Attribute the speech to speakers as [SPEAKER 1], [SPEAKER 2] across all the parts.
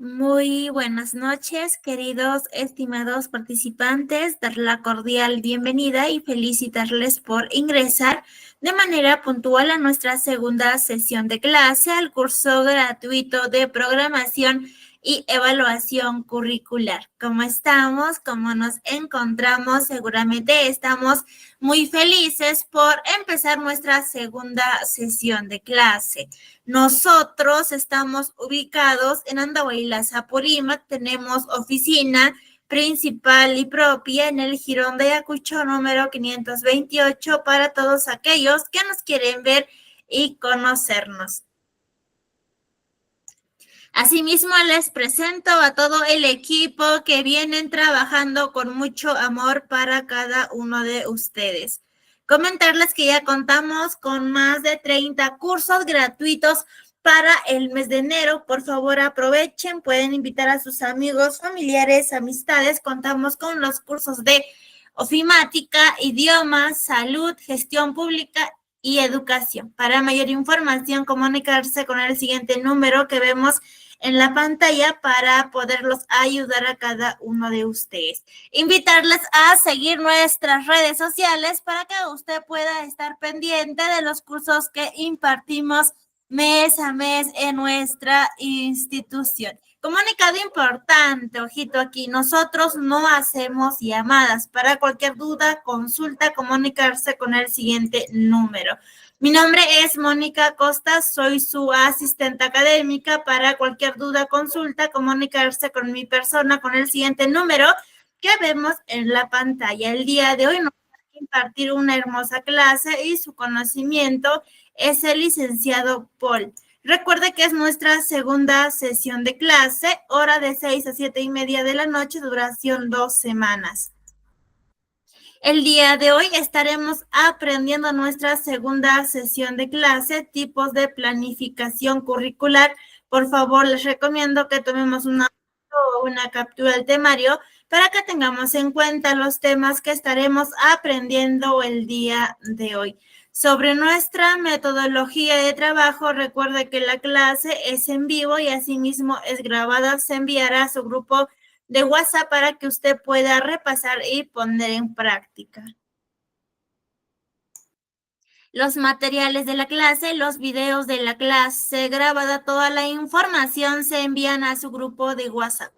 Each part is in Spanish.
[SPEAKER 1] Muy buenas noches, queridos estimados participantes, dar la cordial bienvenida y felicitarles por ingresar de manera puntual a nuestra segunda sesión de clase al curso gratuito de programación y evaluación curricular. ¿Cómo estamos? ¿Cómo nos encontramos? Seguramente estamos muy felices por empezar nuestra segunda sesión de clase. Nosotros estamos ubicados en Andahuaylas, Apurímac, tenemos oficina principal y propia en el Jirón de Ayacucho número 528 para todos aquellos que nos quieren ver y conocernos. Asimismo, les presento a todo el equipo que vienen trabajando con mucho amor para cada uno de ustedes. Comentarles que ya contamos con más de 30 cursos gratuitos para el mes de enero. Por favor, aprovechen, pueden invitar a sus amigos, familiares, amistades. Contamos con los cursos de ofimática, idiomas, salud, gestión pública y educación. Para mayor información, comunicarse con el siguiente número que vemos en la pantalla para poderlos ayudar a cada uno de ustedes. Invitarles a seguir nuestras redes sociales para que usted pueda estar pendiente de los cursos que impartimos mes a mes en nuestra institución. Comunicado importante, ojito aquí, nosotros no hacemos llamadas. Para cualquier duda, consulta, comunicarse con el siguiente número. Mi nombre es Mónica Costa, soy su asistente académica. Para cualquier duda, consulta, comunicarse con mi persona con el siguiente número que vemos en la pantalla. El día de hoy nos va a impartir una hermosa clase y su conocimiento es el licenciado Paul. Recuerde que es nuestra segunda sesión de clase, hora de 6 a 7:30 de la noche, duración 2 semanas. El día de hoy estaremos aprendiendo nuestra segunda sesión de clase, tipos de planificación curricular. Por favor, les recomiendo que tomemos una captura del temario para que tengamos en cuenta los temas que estaremos aprendiendo el día de hoy. Sobre nuestra metodología de trabajo, recuerde que la clase es en vivo y asimismo es grabada. Se enviará a su grupo de WhatsApp para que usted pueda repasar y poner en práctica. Los materiales de la clase, los videos de la clase grabada, toda la información se envían a su grupo de WhatsApp.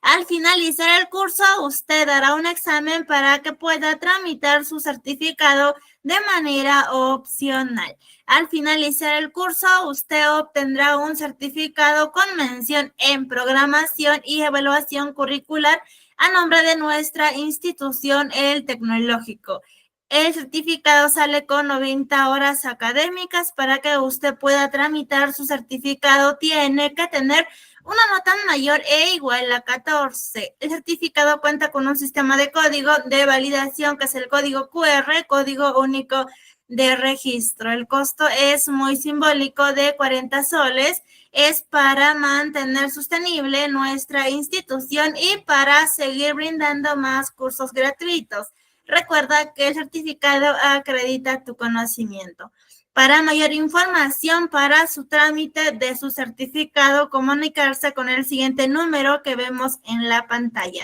[SPEAKER 1] Al finalizar el curso, usted hará un examen para que pueda tramitar su certificado de manera opcional. Al finalizar el curso, usted obtendrá un certificado con mención en programación y evaluación curricular a nombre de nuestra institución, el Tecnológico. El certificado sale con 90 horas académicas. Para que usted pueda tramitar su certificado, tiene que tener una nota mayor e igual a 14. El certificado cuenta con un sistema de código de validación, que es el código QR, código único de registro. El costo es muy simbólico, de 40 soles. Es para mantener sostenible nuestra institución y para seguir brindando más cursos gratuitos. Recuerda que el certificado acredita tu conocimiento. Para mayor información, para su trámite de su certificado, comunicarse con el siguiente número que vemos en la pantalla.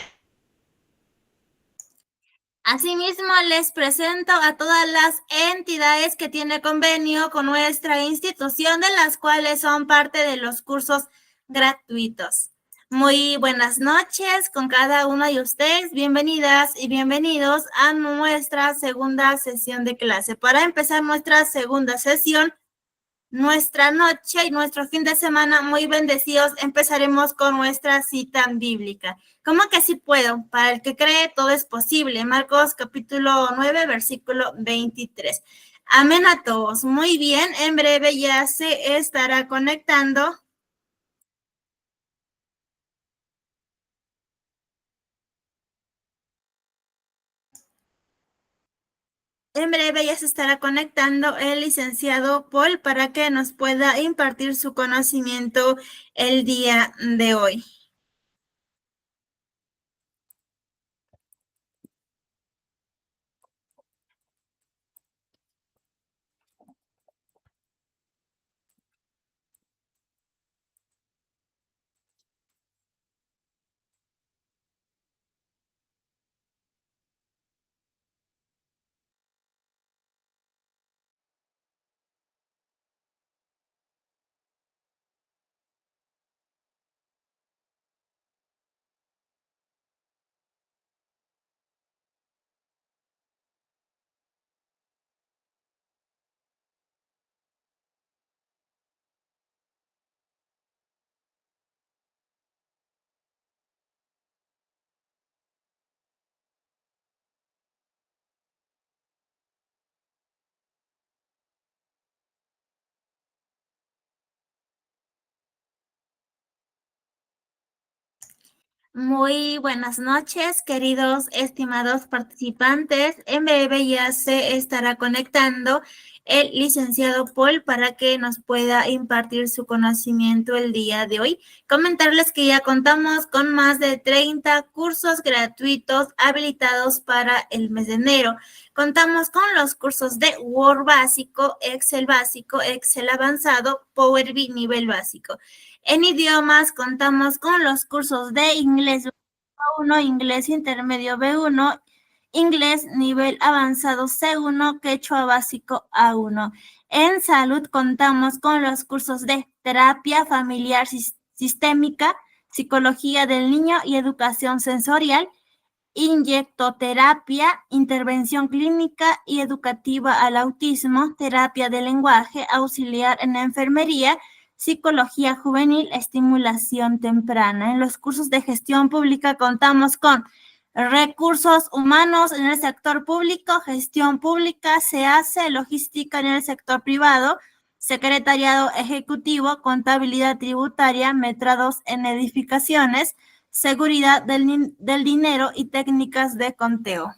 [SPEAKER 1] Asimismo, les presento a todas las entidades que tienen convenio con nuestra institución, de las cuales son parte de los cursos gratuitos. Muy buenas noches con cada uno de ustedes. Bienvenidas y bienvenidos a nuestra segunda sesión de clase. Para empezar nuestra segunda sesión, nuestra noche y nuestro fin de semana muy bendecidos, empezaremos con nuestra cita bíblica. ¿Cómo que sí puedo? Para el que cree, todo es posible. Marcos capítulo 9, versículo 23. Amén a todos. Muy bien, en breve ya se estará conectando. En breve ya se estará conectando el licenciado Paul para que nos pueda impartir su conocimiento el día de hoy. Muy buenas noches, queridos estimados participantes. En breve ya se estará conectando el licenciado Paul para que nos pueda impartir su conocimiento el día de hoy. Comentarles que ya contamos con más de 30 cursos gratuitos habilitados para el mes de enero. Contamos con los cursos de Word básico, Excel avanzado, Power BI nivel básico. En idiomas contamos con los cursos de inglés B1, inglés intermedio B1, inglés nivel avanzado C1, quechua básico A1. En salud contamos con los cursos de terapia familiar sistémica, psicología del niño y educación sensorial, inyectoterapia, intervención clínica y educativa al autismo, terapia de lenguaje, auxiliar en enfermería, psicología juvenil, estimulación temprana. En los cursos de gestión pública contamos con recursos humanos en el sector público, gestión pública, se hace logística en el sector privado, secretariado ejecutivo, contabilidad tributaria, metrados en edificaciones, seguridad del dinero y técnicas de conteo.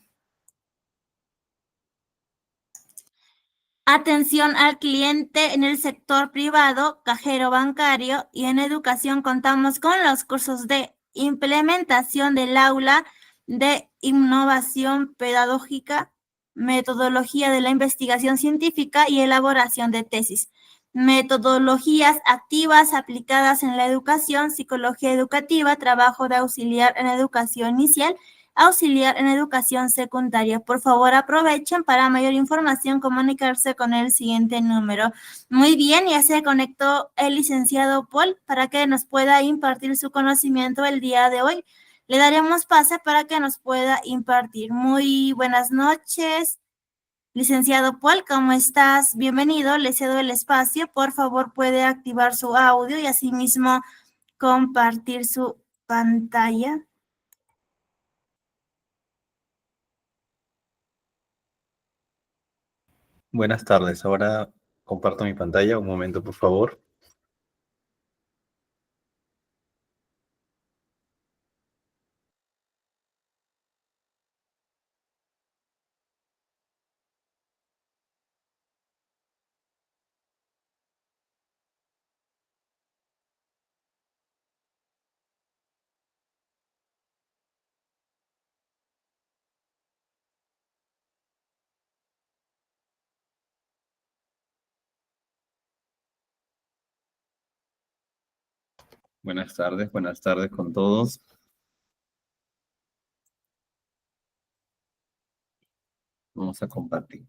[SPEAKER 1] Atención al cliente en el sector privado, cajero bancario, y en educación contamos con los cursos de implementación del aula, de innovación pedagógica, metodología de la investigación científica y elaboración de tesis. Metodologías activas aplicadas en la educación, psicología educativa, trabajo de auxiliar en educación inicial, auxiliar en educación secundaria. Por favor, aprovechen para mayor información comunicarse con el siguiente número. Muy bien, ya se conectó el licenciado Paul para que nos pueda impartir su conocimiento el día de hoy. Le daremos pase para que nos pueda impartir. Muy buenas noches, licenciado Paul, ¿cómo estás? Bienvenido, le cedo el espacio. Por favor, puede activar su audio y asimismo compartir su pantalla.
[SPEAKER 2] Buenas tardes, ahora comparto mi pantalla, un momento por favor. Buenas tardes con todos. Vamos a compartir.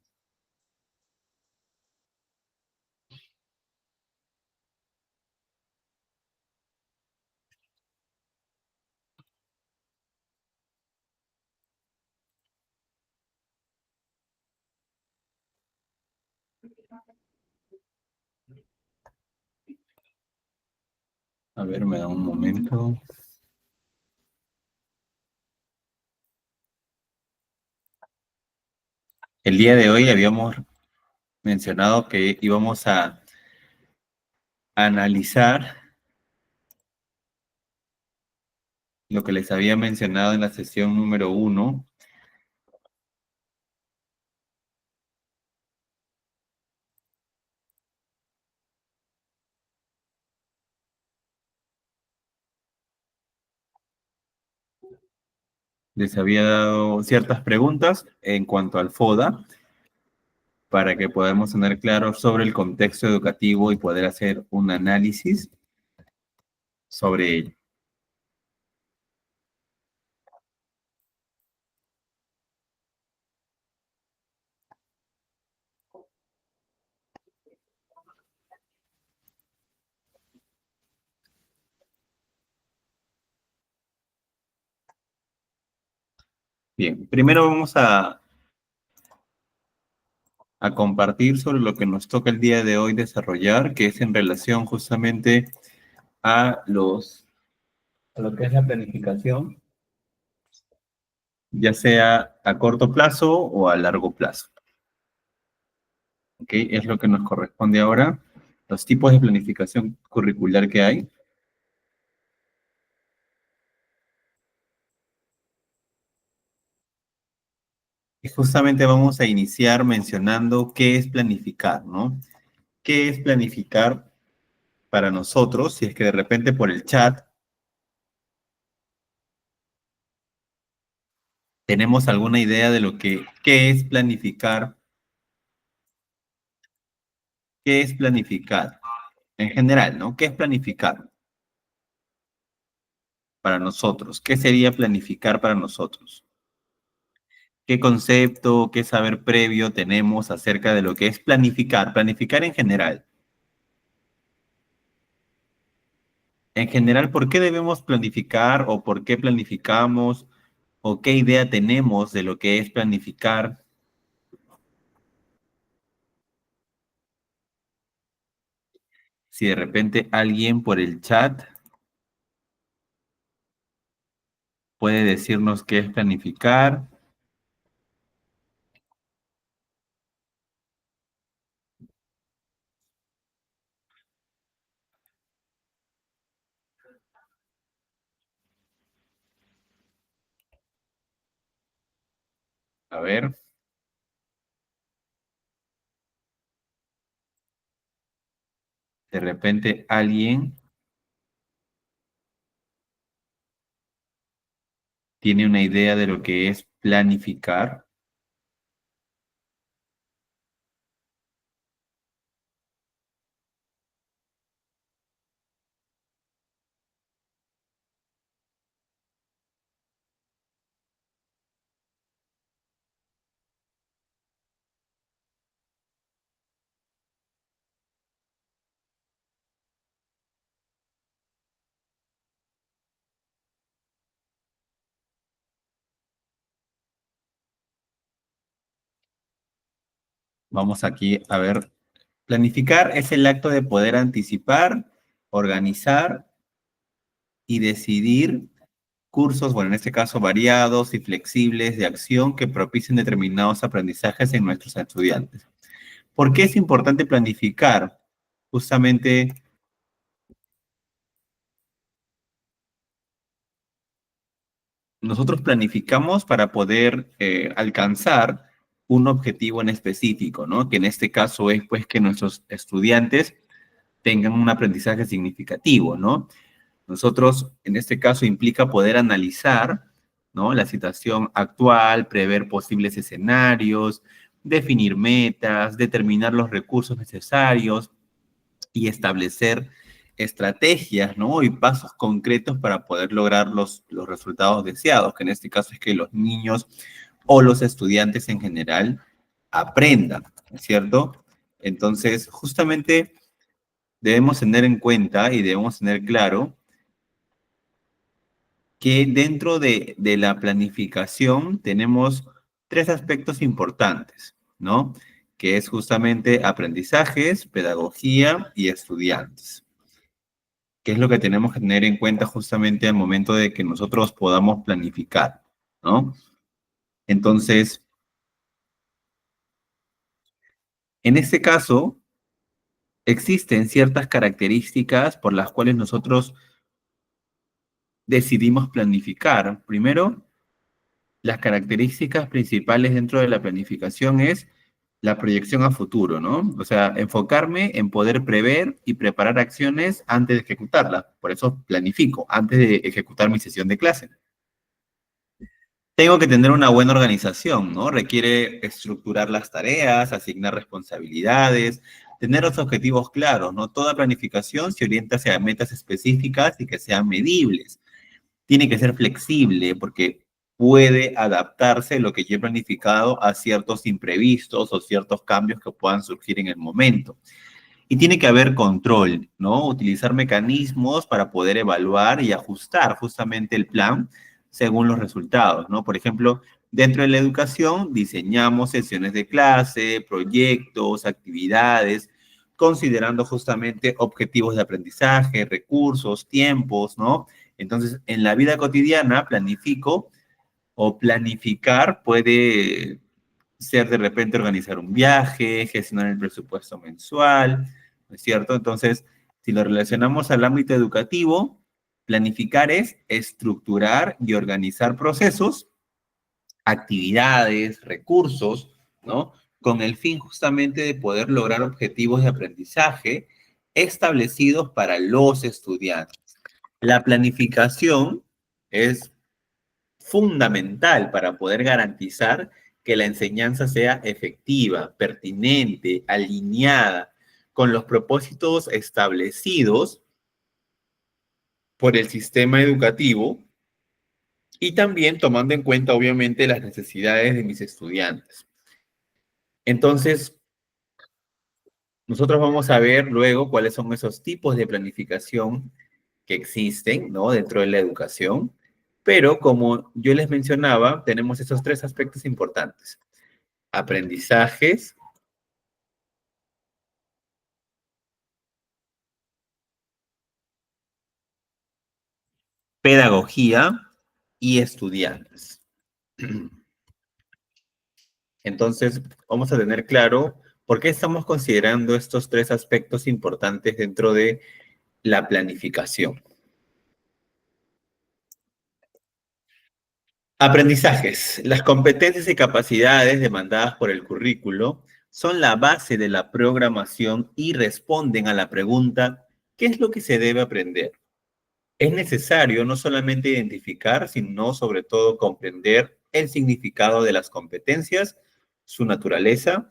[SPEAKER 2] A ver, me da un momento. El día de hoy habíamos mencionado que íbamos a analizar lo que les había mencionado en la sesión número 1. Les había dado ciertas preguntas en cuanto al FODA para que podamos tener claro sobre el contexto educativo y poder hacer un análisis sobre ello. Bien, primero vamos a compartir sobre lo que nos toca el día de hoy desarrollar, que es en relación justamente a lo que es la planificación, ya sea a corto plazo o a largo plazo. ¿Ok? Es lo que nos corresponde ahora. Los tipos de planificación curricular que hay. justamente vamos a iniciar mencionando qué es planificar, ¿no? ¿Qué es planificar para nosotros? Si es que de repente por el chat tenemos alguna idea de qué es planificar. ¿Qué es planificar? En general, ¿no? ¿Qué es planificar para nosotros? ¿Qué sería planificar para nosotros? ¿Qué concepto, qué saber previo tenemos acerca de lo que es planificar? Planificar en general. En general, ¿por qué debemos planificar o por qué planificamos o qué idea tenemos de lo que es planificar? Si de repente alguien por el chat puede decirnos qué es planificar. A ver, de repente alguien tiene una idea de lo que es planificar. Vamos aquí a ver. Planificar es el acto de poder anticipar, organizar y decidir cursos, bueno, en este caso variados y flexibles de acción que propicien determinados aprendizajes en nuestros estudiantes. ¿Por qué es importante planificar? Justamente nosotros planificamos para poder alcanzar un objetivo en específico, ¿no? Que en este caso es pues que nuestros estudiantes tengan un aprendizaje significativo, ¿no? Nosotros, en este caso, implica poder analizar, ¿no? La situación actual, prever posibles escenarios, definir metas, determinar los recursos necesarios y establecer estrategias, ¿no? Y pasos concretos para poder lograr los resultados deseados, que en este caso es que los niños o los estudiantes en general aprendan, ¿no es cierto? Entonces, justamente debemos tener en cuenta y debemos tener claro que dentro de la planificación tenemos tres aspectos importantes, ¿no? Que es justamente aprendizajes, pedagogía y estudiantes. ¿Qué es lo que tenemos que tener en cuenta justamente al momento de que nosotros podamos planificar, ¿no? Entonces, en este caso, existen ciertas características por las cuales nosotros decidimos planificar. Primero, las características principales dentro de la planificación es la proyección a futuro, ¿no? O sea, enfocarme en poder prever y preparar acciones antes de ejecutarlas. Por eso planifico, antes de ejecutar mi sesión de clase. Tengo que tener una buena organización, ¿no? Requiere estructurar las tareas, asignar responsabilidades, tener los objetivos claros, ¿no? Toda planificación se orienta hacia metas específicas y que sean medibles. Tiene que ser flexible porque puede adaptarse lo que yo he planificado a ciertos imprevistos o ciertos cambios que puedan surgir en el momento. Y tiene que haber control, ¿no? Utilizar mecanismos para poder evaluar y ajustar justamente el plan según los resultados, ¿no? Por ejemplo, dentro de la educación diseñamos sesiones de clase, proyectos, actividades, considerando justamente objetivos de aprendizaje, recursos, tiempos, ¿no? Entonces, en la vida cotidiana planifico o planificar puede ser de repente organizar un viaje, gestionar el presupuesto mensual, ¿no es cierto? Entonces, si lo relacionamos al ámbito educativo, planificar es estructurar y organizar procesos actividades, recursos, ¿no? Con el fin justamente de poder lograr objetivos de aprendizaje establecidos para los estudiantes. La planificación es fundamental para poder garantizar que la enseñanza sea efectiva, pertinente, alineada con los propósitos establecidos por el sistema educativo y también tomando en cuenta, obviamente, las necesidades de mis estudiantes. Entonces, nosotros vamos a ver luego cuáles son esos tipos de planificación que existen, ¿no? Dentro de la educación. Pero como yo les mencionaba, tenemos esos tres aspectos importantes. Aprendizajes, pedagogía y estudiantes. Entonces, vamos a tener claro por qué estamos considerando estos tres aspectos importantes dentro de la planificación. Aprendizajes. Las competencias y capacidades demandadas por el currículo son la base de la programación y responden a la pregunta, ¿qué es lo que se debe aprender? Es necesario no solamente identificar, sino sobre todo comprender el significado de las competencias, su naturaleza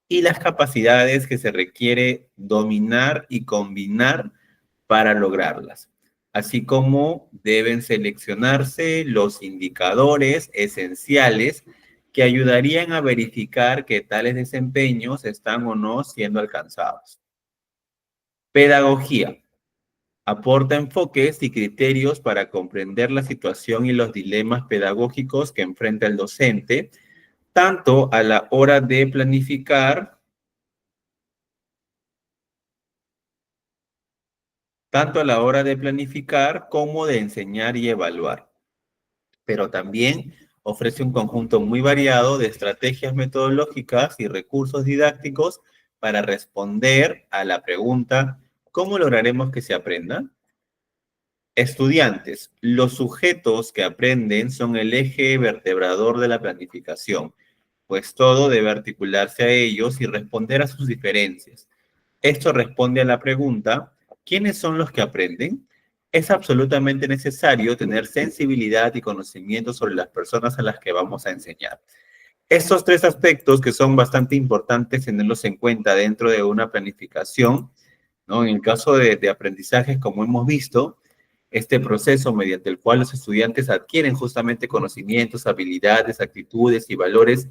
[SPEAKER 2] y las capacidades que se requiere dominar y combinar para lograrlas, así como deben seleccionarse los indicadores esenciales que ayudarían a verificar que tales desempeños están o no siendo alcanzados. Pedagogía. Aporta enfoques y criterios para comprender la situación y los dilemas pedagógicos que enfrenta el docente, tanto a la hora de planificar, como de enseñar y evaluar. Pero también ofrece un conjunto muy variado de estrategias metodológicas y recursos didácticos para responder a la pregunta, ¿cómo lograremos que se aprenda? Estudiantes, los sujetos que aprenden son el eje vertebrador de la planificación, pues todo debe articularse a ellos y responder a sus diferencias. Esto responde a la pregunta, ¿quiénes son los que aprenden? Es absolutamente necesario tener sensibilidad y conocimiento sobre las personas a las que vamos a enseñar. Estos tres aspectos que son bastante importantes tenerlos en cuenta dentro de una planificación, ¿no? En el caso de aprendizajes, como hemos visto, este proceso mediante el cual los estudiantes adquieren justamente conocimientos, habilidades, actitudes y valores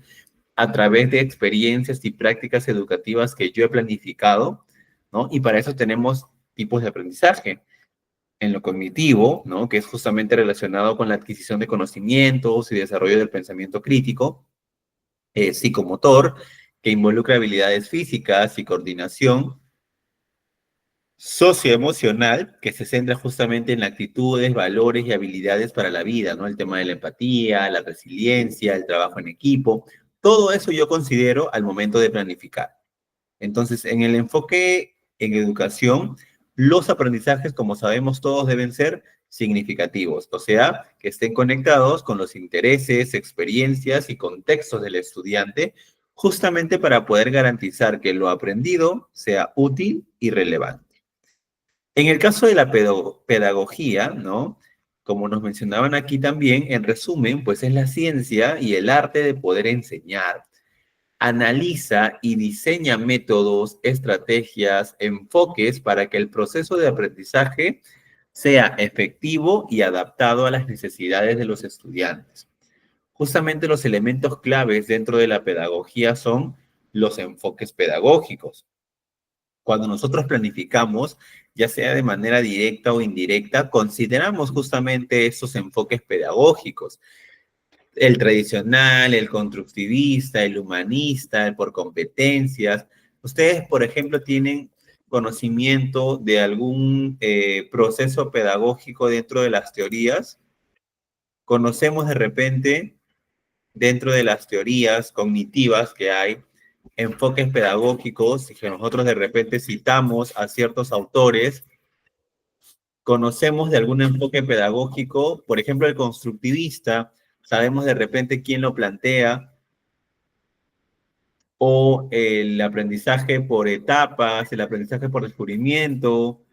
[SPEAKER 2] a través de experiencias y prácticas educativas que yo he planificado, ¿no? Y para eso tenemos tipos de aprendizaje. En lo cognitivo, ¿no? Que es justamente relacionado con la adquisición de conocimientos y desarrollo del pensamiento crítico. Psicomotor, que involucra habilidades físicas y coordinación. Socioemocional, que se centra justamente en actitudes, valores y habilidades para la vida, ¿no? El tema de la empatía, la resiliencia, el trabajo en equipo. Todo eso yo considero al momento de planificar. Entonces, en el enfoque en educación, los aprendizajes, como sabemos todos, deben ser significativos, o sea, que estén conectados con los intereses, experiencias y contextos del estudiante, justamente para poder garantizar que lo aprendido sea útil y relevante. En el caso de la pedagogía, ¿no? Como nos mencionaban aquí también, en resumen, pues es la ciencia y el arte de poder enseñar. Analiza y diseña métodos, estrategias, enfoques para que el proceso de aprendizaje sea efectivo y adaptado a las necesidades de los estudiantes. Justamente los elementos claves dentro de la pedagogía son los enfoques pedagógicos. Cuando nosotros planificamos, ya sea de manera directa o indirecta, consideramos justamente estos enfoques pedagógicos. El tradicional, el constructivista, el humanista, el por competencias. Ustedes, por ejemplo, tienen conocimiento de algún proceso pedagógico dentro de las teorías. Conocemos de repente, dentro de las teorías cognitivas que hay, enfoques pedagógicos y que nosotros de repente citamos a ciertos autores. Conocemos de algún enfoque pedagógico, por ejemplo, el constructivista sabemos de repente quién lo plantea, o el aprendizaje por etapas, el aprendizaje por descubrimiento.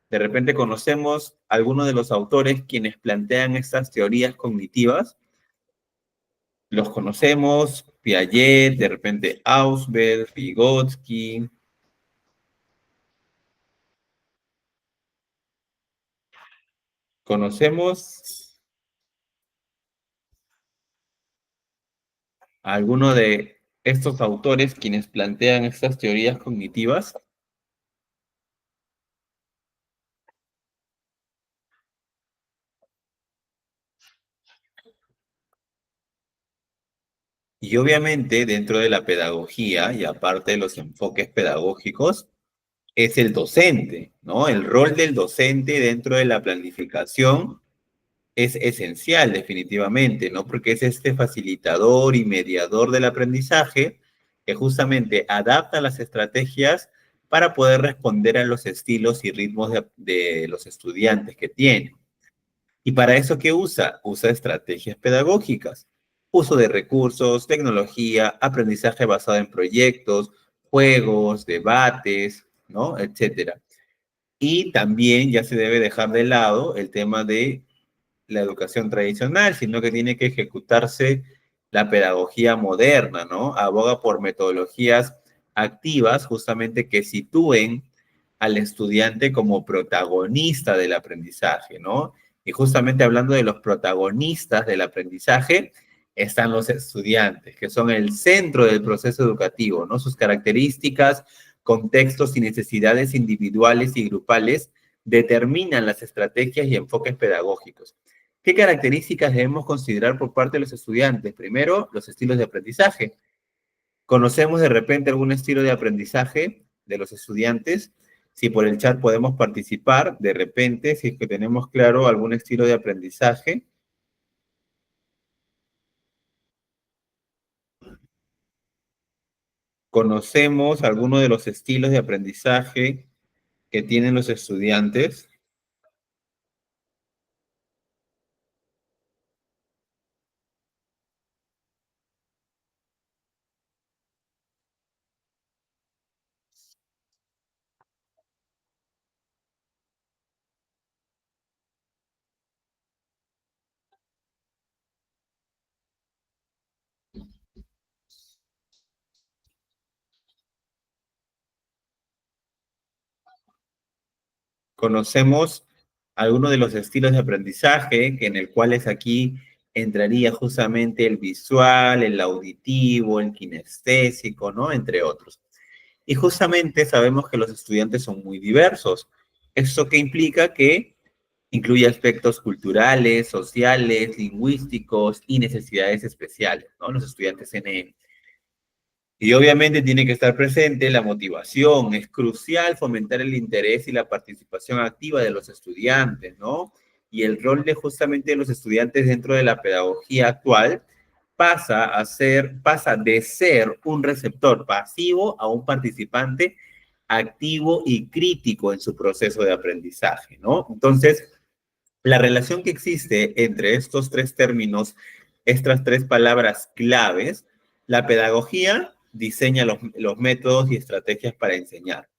[SPEAKER 2] De repente conocemos algunos de los autores quienes plantean estas teorías cognitivas. Los conocemos, Piaget, de repente Ausberg, Vygotsky. Conocemos a alguno de estos autores quienes plantean estas teorías cognitivas. Y obviamente dentro de la pedagogía y aparte de los enfoques pedagógicos, es el docente, ¿no? El rol del docente dentro de la planificación es esencial definitivamente, ¿no? Porque es este facilitador y mediador del aprendizaje que justamente adapta las estrategias para poder responder a los estilos y ritmos de los estudiantes que tiene. ¿Y para eso qué usa? Usa estrategias pedagógicas, uso de recursos, tecnología, aprendizaje basado en proyectos, juegos, debates, ¿no? Etcétera. Y también ya se debe dejar de lado el tema de la educación tradicional, sino que tiene que ejecutarse la pedagogía moderna, ¿no? Aboga por metodologías activas justamente que sitúen al estudiante como protagonista del aprendizaje, ¿no? Y justamente hablando de los protagonistas del aprendizaje, están los estudiantes, que son el centro del proceso educativo, ¿no? Sus características, contextos y necesidades individuales y grupales determinan las estrategias y enfoques pedagógicos. ¿Qué características debemos considerar por parte de los estudiantes? Primero, los estilos de aprendizaje. ¿Conocemos de repente algún estilo de aprendizaje de los estudiantes? Si por el chat podemos participar, de repente, si es que tenemos claro algún estilo de aprendizaje. ¿Conocemos alguno de los estilos de aprendizaje que tienen los estudiantes? Conocemos algunos de los estilos de aprendizaje, que en el cual es aquí entraría justamente el visual, el auditivo, el kinestésico, ¿no? Entre otros. Y justamente sabemos que los estudiantes son muy diversos. ¿Eso qué implica? Que incluye aspectos culturales, sociales, lingüísticos y necesidades especiales, ¿no? Los estudiantes NN. Y obviamente tiene que estar presente la motivación. Es crucial fomentar el interés y la participación activa de los estudiantes, ¿no? Y el rol de justamente de los estudiantes dentro de la pedagogía actual pasa de ser un receptor pasivo a un participante activo y crítico en su proceso de aprendizaje, ¿no? Entonces, la relación que existe entre estos tres términos, estas tres palabras claves, la pedagogía diseña los métodos y estrategias para enseñar.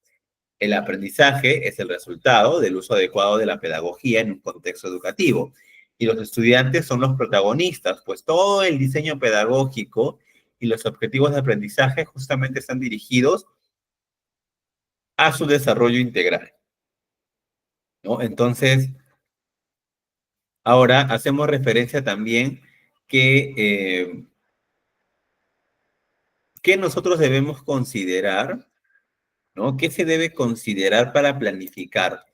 [SPEAKER 2] El aprendizaje es el resultado del uso adecuado de la pedagogía en un contexto educativo. Y los estudiantes son los protagonistas, pues todo el diseño pedagógico y los objetivos de aprendizaje justamente están dirigidos a su desarrollo integral, ¿no? Entonces, ahora hacemos referencia también que, que nosotros debemos considerar, ¿no? ¿Qué se debe considerar para planificar?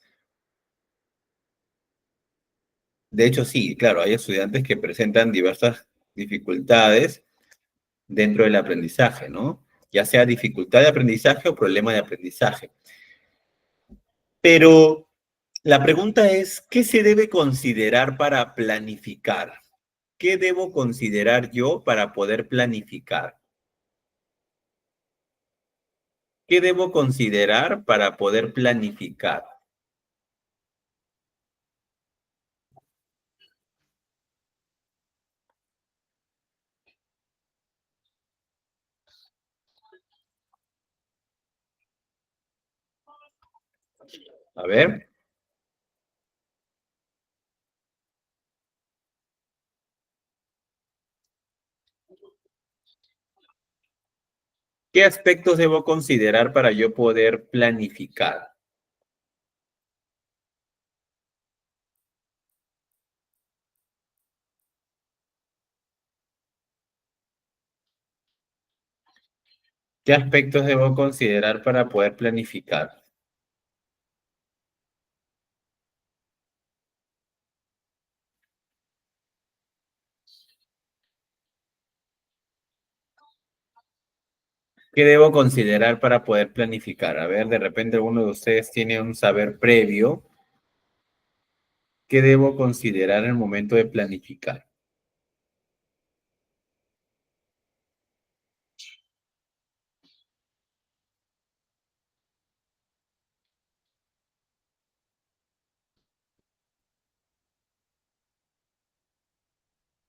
[SPEAKER 2] De hecho, sí, claro, hay estudiantes que presentan diversas dificultades dentro del aprendizaje, ¿no? Ya sea dificultad de aprendizaje o problema de aprendizaje. Pero la pregunta es, ¿qué se debe considerar para planificar? ¿Qué debo considerar yo para poder planificar? ¿Qué debo considerar para poder planificar? A ver. ¿Qué aspectos debo considerar para yo poder planificar? ¿Qué aspectos debo considerar para poder planificar? ¿Qué debo considerar para poder planificar? A ver, de repente alguno de ustedes tiene un saber previo. ¿Qué debo considerar en el momento de planificar?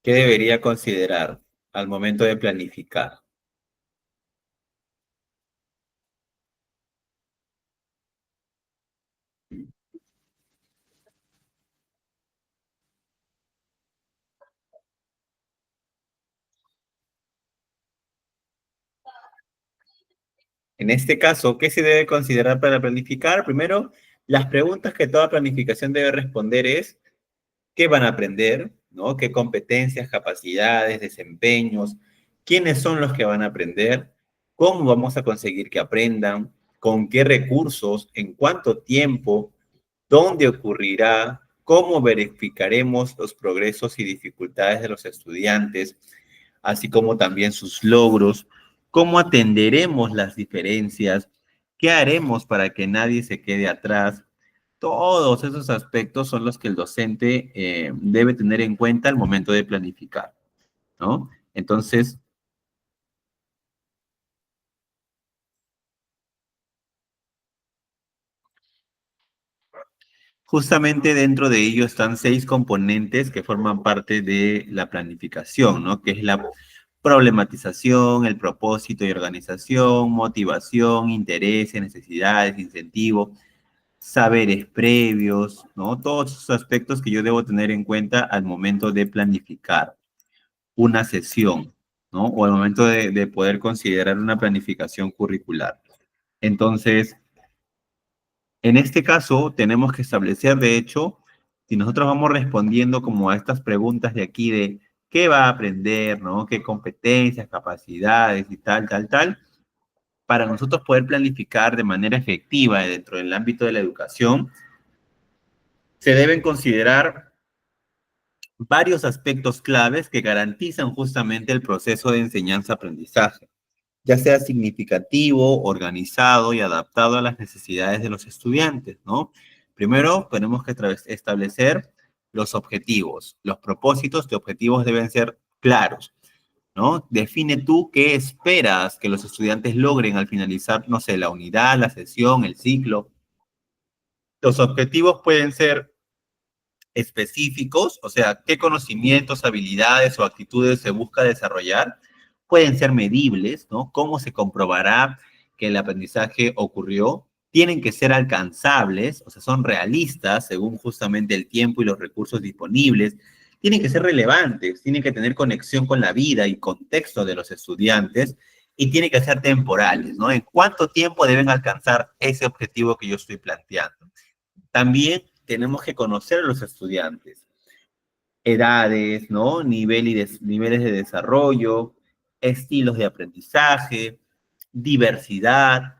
[SPEAKER 2] ¿Qué debería considerar al momento de planificar? En este caso, ¿qué se debe considerar para planificar? Primero, las preguntas que toda planificación debe responder es: ¿qué van a aprender? ¿No? ¿Qué competencias, capacidades, desempeños? ¿Quiénes son los que van a aprender? ¿Cómo vamos a conseguir que aprendan? ¿Con qué recursos? ¿En cuánto tiempo? ¿Dónde ocurrirá? ¿Cómo verificaremos los progresos y dificultades de los estudiantes, así como también sus logros? ¿Cómo atenderemos las diferencias? ¿Qué haremos para que nadie se quede atrás? Todos esos aspectos son los que el docente debe tener en cuenta al momento de planificar, ¿no? Entonces, justamente dentro de ello están 6 componentes que forman parte de la planificación, ¿no? Que es la problematización, el propósito y organización, motivación, intereses, necesidades, incentivos, saberes previos, ¿no? Todos esos aspectos que yo debo tener en cuenta al momento de planificar una sesión, ¿no? O al momento de poder considerar una planificación curricular. Entonces, en este caso, tenemos que establecer, de hecho, si nosotros vamos respondiendo como a estas preguntas de aquí de qué va a aprender, ¿no? ¿Qué competencias, capacidades y tal, tal, tal? Para nosotros poder planificar de manera efectiva dentro del ámbito de la educación, se deben considerar varios aspectos claves que garantizan justamente el proceso de enseñanza-aprendizaje, ya sea significativo, organizado y adaptado a las necesidades de los estudiantes, ¿no? Primero, tenemos que establecer los objetivos. Los propósitos de objetivos deben ser claros, ¿no? Define tú qué esperas que los estudiantes logren al finalizar, no sé, la unidad, la sesión, el ciclo. Los objetivos pueden ser específicos, o sea, qué conocimientos, habilidades o actitudes se busca desarrollar, pueden ser medibles, ¿no? ¿Cómo se comprobará que el aprendizaje ocurrió? Tienen que ser alcanzables, o sea, son realistas según justamente el tiempo y los recursos disponibles. Tienen que ser relevantes, tienen que tener conexión con la vida y contexto de los estudiantes y tienen que ser temporales, ¿no? ¿En cuánto tiempo deben alcanzar ese objetivo que yo estoy planteando? También tenemos que conocer a los estudiantes, edades, ¿no? Niveles de desarrollo, estilos de aprendizaje, diversidad.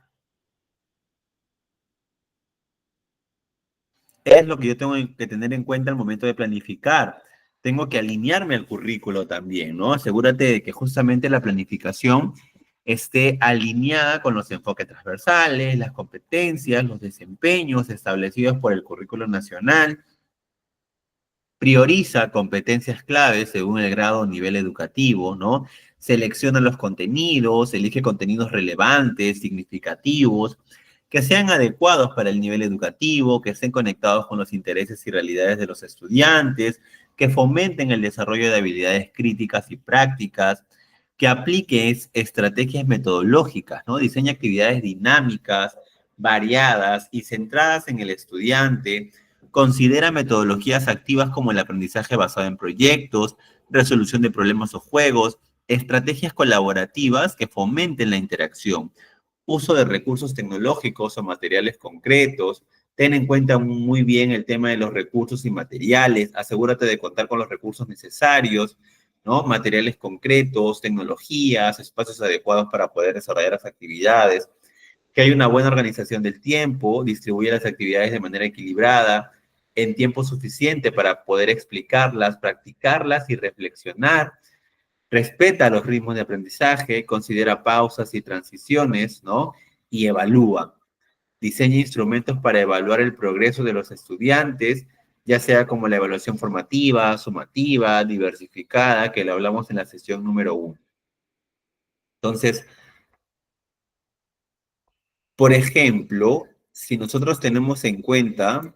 [SPEAKER 2] Es lo que yo tengo que tener en cuenta al momento de planificar. Tengo que alinearme al currículo también, ¿no? Asegúrate de que justamente la planificación esté alineada con los enfoques transversales, las competencias, los desempeños establecidos por el currículo nacional. Prioriza competencias claves según el grado o nivel educativo, ¿no? Selecciona los contenidos, elige contenidos relevantes, significativos, que sean adecuados para el nivel educativo, que estén conectados con los intereses y realidades de los estudiantes, que fomenten el desarrollo de habilidades críticas y prácticas, que apliques estrategias metodológicas, ¿no? Diseña actividades dinámicas, variadas y centradas en el estudiante. Considera metodologías activas como el aprendizaje basado en proyectos, resolución de problemas o juegos, estrategias colaborativas que fomenten la interacción, uso de recursos tecnológicos o materiales concretos. Ten en cuenta muy bien el tema de los recursos y materiales. Asegúrate de contar con los recursos necesarios, ¿no? Materiales concretos, tecnologías, espacios adecuados para poder desarrollar las actividades. Que hay una buena organización del tiempo, distribuye las actividades de manera equilibrada, en tiempo suficiente para poder explicarlas, practicarlas y reflexionar. Respeta los ritmos de aprendizaje, considera pausas y transiciones, ¿no? Y evalúa. Diseña instrumentos para evaluar el progreso de los estudiantes, ya sea como la evaluación formativa, sumativa, diversificada, que lo hablamos en la sesión número 1. Entonces, por ejemplo, si nosotros tenemos en cuenta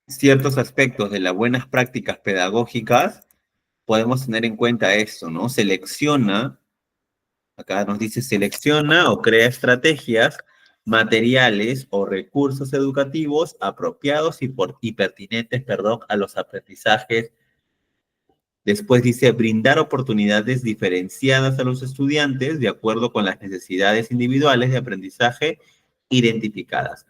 [SPEAKER 2] ciertos aspectos de las buenas prácticas pedagógicas, podemos tener en cuenta esto, ¿no? Acá nos dice selecciona o crea estrategias, materiales o recursos educativos apropiados y pertinentes, perdón, a los aprendizajes. Después dice brindar oportunidades diferenciadas a los estudiantes de acuerdo con las necesidades individuales de aprendizaje identificadas.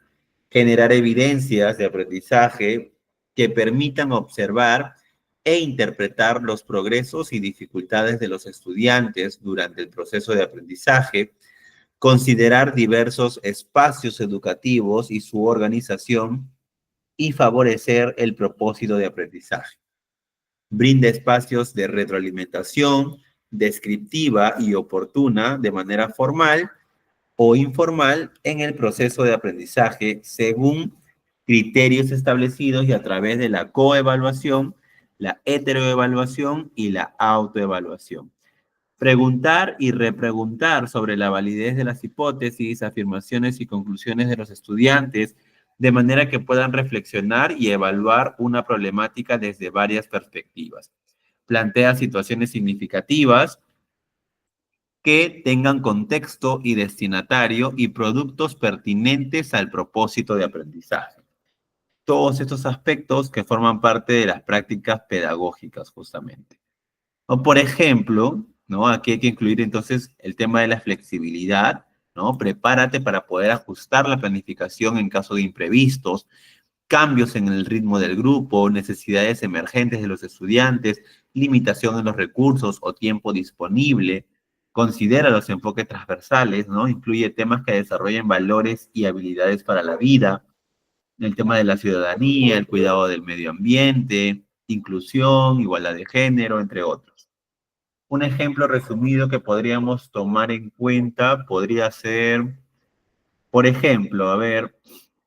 [SPEAKER 2] Generar evidencias de aprendizaje que permitan observar e interpretar los progresos y dificultades de los estudiantes durante el proceso de aprendizaje, considerar diversos espacios educativos y su organización y favorecer el propósito de aprendizaje. Brinda espacios de retroalimentación descriptiva y oportuna de manera formal o informal en el proceso de aprendizaje según criterios establecidos y a través de la coevaluación, la heteroevaluación y la autoevaluación. Preguntar y repreguntar sobre la validez de las hipótesis, afirmaciones y conclusiones de los estudiantes, de manera que puedan reflexionar y evaluar una problemática desde varias perspectivas. Plantea situaciones significativas que tengan contexto y destinatario y productos pertinentes al propósito de aprendizaje. Todos estos aspectos que forman parte de las prácticas pedagógicas, justamente. O por ejemplo, ¿no? Aquí hay que incluir entonces el tema de la flexibilidad, ¿no? Prepárate para poder ajustar la planificación en caso de imprevistos, cambios en el ritmo del grupo, necesidades emergentes de los estudiantes, limitación en los recursos o tiempo disponible. Considera los enfoques transversales, ¿no? Incluye temas que desarrollen valores y habilidades para la vida, el tema de la ciudadanía, el cuidado del medio ambiente, inclusión, igualdad de género, entre otros. Un ejemplo resumido que podríamos tomar en cuenta podría ser, por ejemplo, a ver,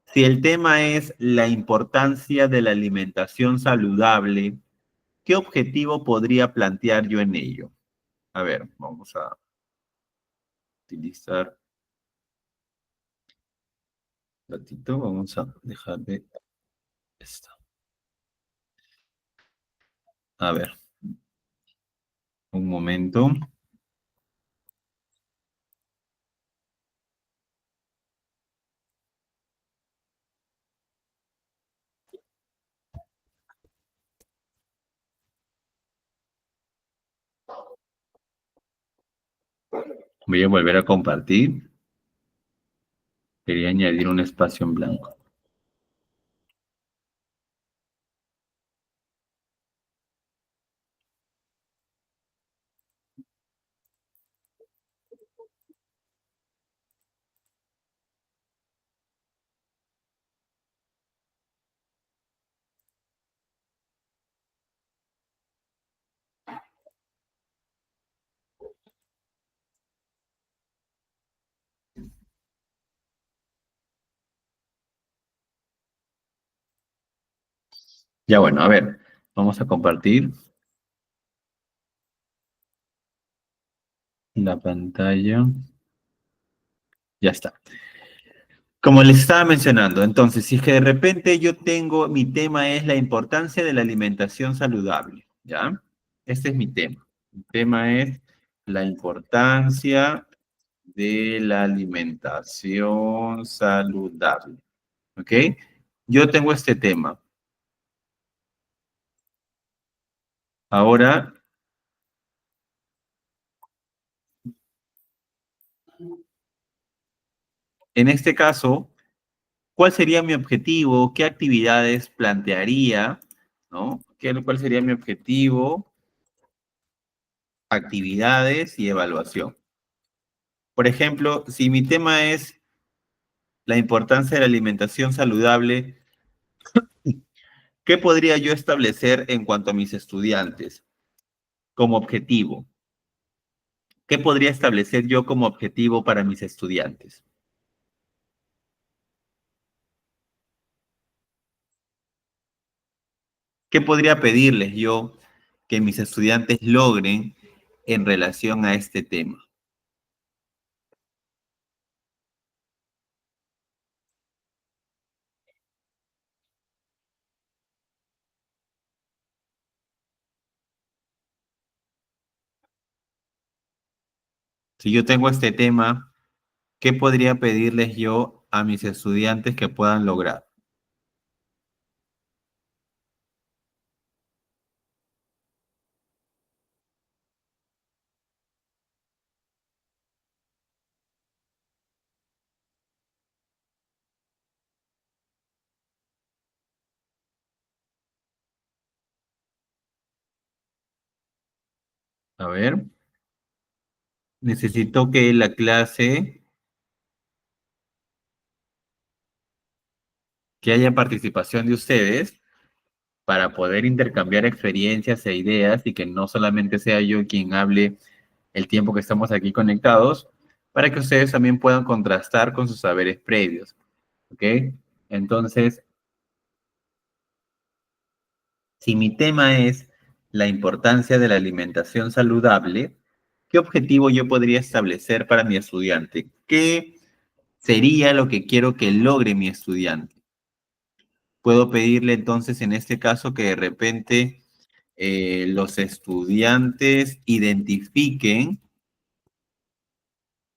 [SPEAKER 2] si el tema es la importancia de la alimentación saludable, ¿qué objetivo podría plantear yo en ello? A ver, vamos a utilizar un ratito, vamos a dejar de esto. A ver, un momento. Voy a volver a compartir. Quería añadir un espacio en blanco. Ya bueno, a ver, vamos a compartir la pantalla. Ya está. Como les estaba mencionando, entonces, si es que de repente yo tengo, mi tema es la importancia de la alimentación saludable, ¿ya? Este es mi tema. Mi tema es la importancia de la alimentación saludable. ¿Ok? Yo tengo este tema. Ahora, en este caso, ¿cuál sería mi objetivo? ¿Qué actividades plantearía? ¿No? ¿Cuál sería mi objetivo? Actividades y evaluación. Por ejemplo, si mi tema es la importancia de la alimentación saludable, ¿qué podría yo establecer en cuanto a mis estudiantes como objetivo? ¿Qué podría establecer yo como objetivo para mis estudiantes? ¿Qué podría pedirles yo que mis estudiantes logren en relación a este tema? Si yo tengo este tema, ¿qué podría pedirles yo a mis estudiantes que puedan lograr? A ver, necesito que la clase, que haya participación de ustedes para poder intercambiar experiencias e ideas y que no solamente sea yo quien hable el tiempo que estamos aquí conectados, para que ustedes también puedan contrastar con sus saberes previos. ¿Ok? Entonces, si mi tema es la importancia de la alimentación saludable, ¿qué objetivo yo podría establecer para mi estudiante? ¿Qué sería lo que quiero que logre mi estudiante? Puedo pedirle entonces en este caso que de repente los estudiantes identifiquen,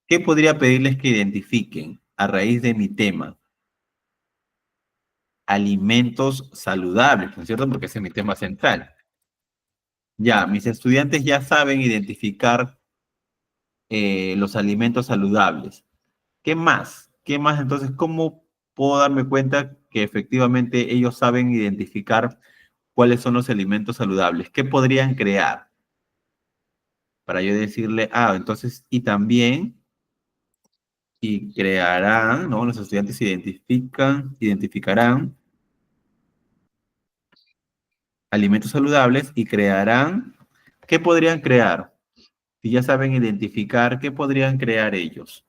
[SPEAKER 2] ¿qué podría pedirles que identifiquen a raíz de mi tema? Alimentos saludables, ¿no es cierto? Porque ese es mi tema central. Ya, mis estudiantes ya saben identificar los alimentos saludables. ¿Qué más? ¿Qué más? Entonces, ¿cómo puedo darme cuenta que efectivamente ellos saben identificar cuáles son los alimentos saludables? ¿Qué podrían crear? Para yo decirle, entonces, y también, y crearán, ¿no? Los estudiantes identificarán alimentos saludables y crearán, ¿qué podrían crear? Si ya saben identificar, ¿qué podrían crear ellos?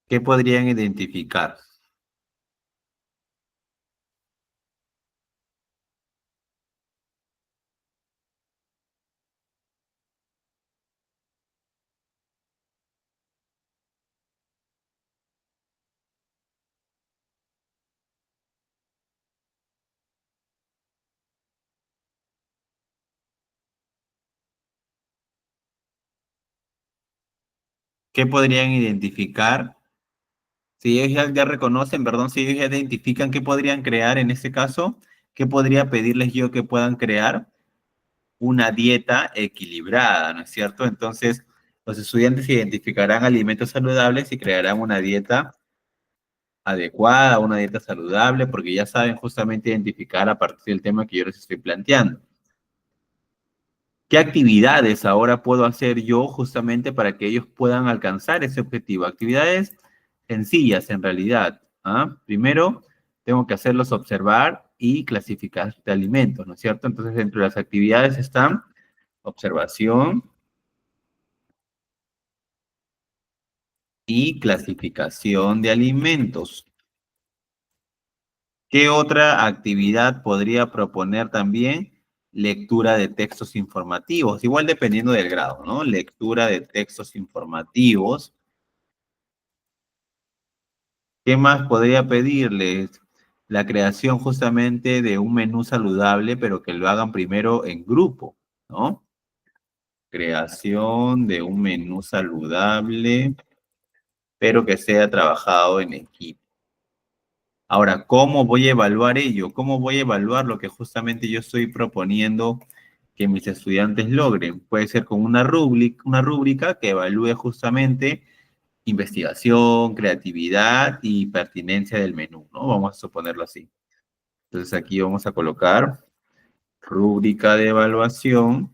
[SPEAKER 2] ¿Qué podrían identificar? ¿Qué podrían identificar? Si ellos ya reconocen, perdón, si ellos ya identifican qué podrían crear en este caso, ¿qué podría pedirles yo que puedan crear? Una dieta equilibrada, ¿no es cierto? Entonces, los estudiantes identificarán alimentos saludables y crearán una dieta adecuada, una dieta saludable, porque ya saben justamente identificar a partir del tema que yo les estoy planteando. ¿Qué actividades ahora puedo hacer yo justamente para que ellos puedan alcanzar ese objetivo? Actividades sencillas en realidad. Primero, tengo que hacerlos observar y clasificar de alimentos, ¿no es cierto? Entonces, dentro de las actividades están observación y clasificación de alimentos. ¿Qué otra actividad podría proponer también? lectura de textos informativos, igual dependiendo del grado, ¿no? Lectura de textos informativos. ¿Qué más podría pedirles? La creación justamente de un menú saludable, pero que lo hagan primero en grupo, ¿no? Creación de un menú saludable, pero que sea trabajado en equipo. Ahora, ¿cómo voy a evaluar ello? ¿Cómo voy a evaluar lo que justamente yo estoy proponiendo que mis estudiantes logren? Puede ser con una rúbrica que evalúe justamente investigación, creatividad y pertinencia del menú, ¿no? Vamos a suponerlo así. Entonces aquí vamos a colocar rúbrica de evaluación.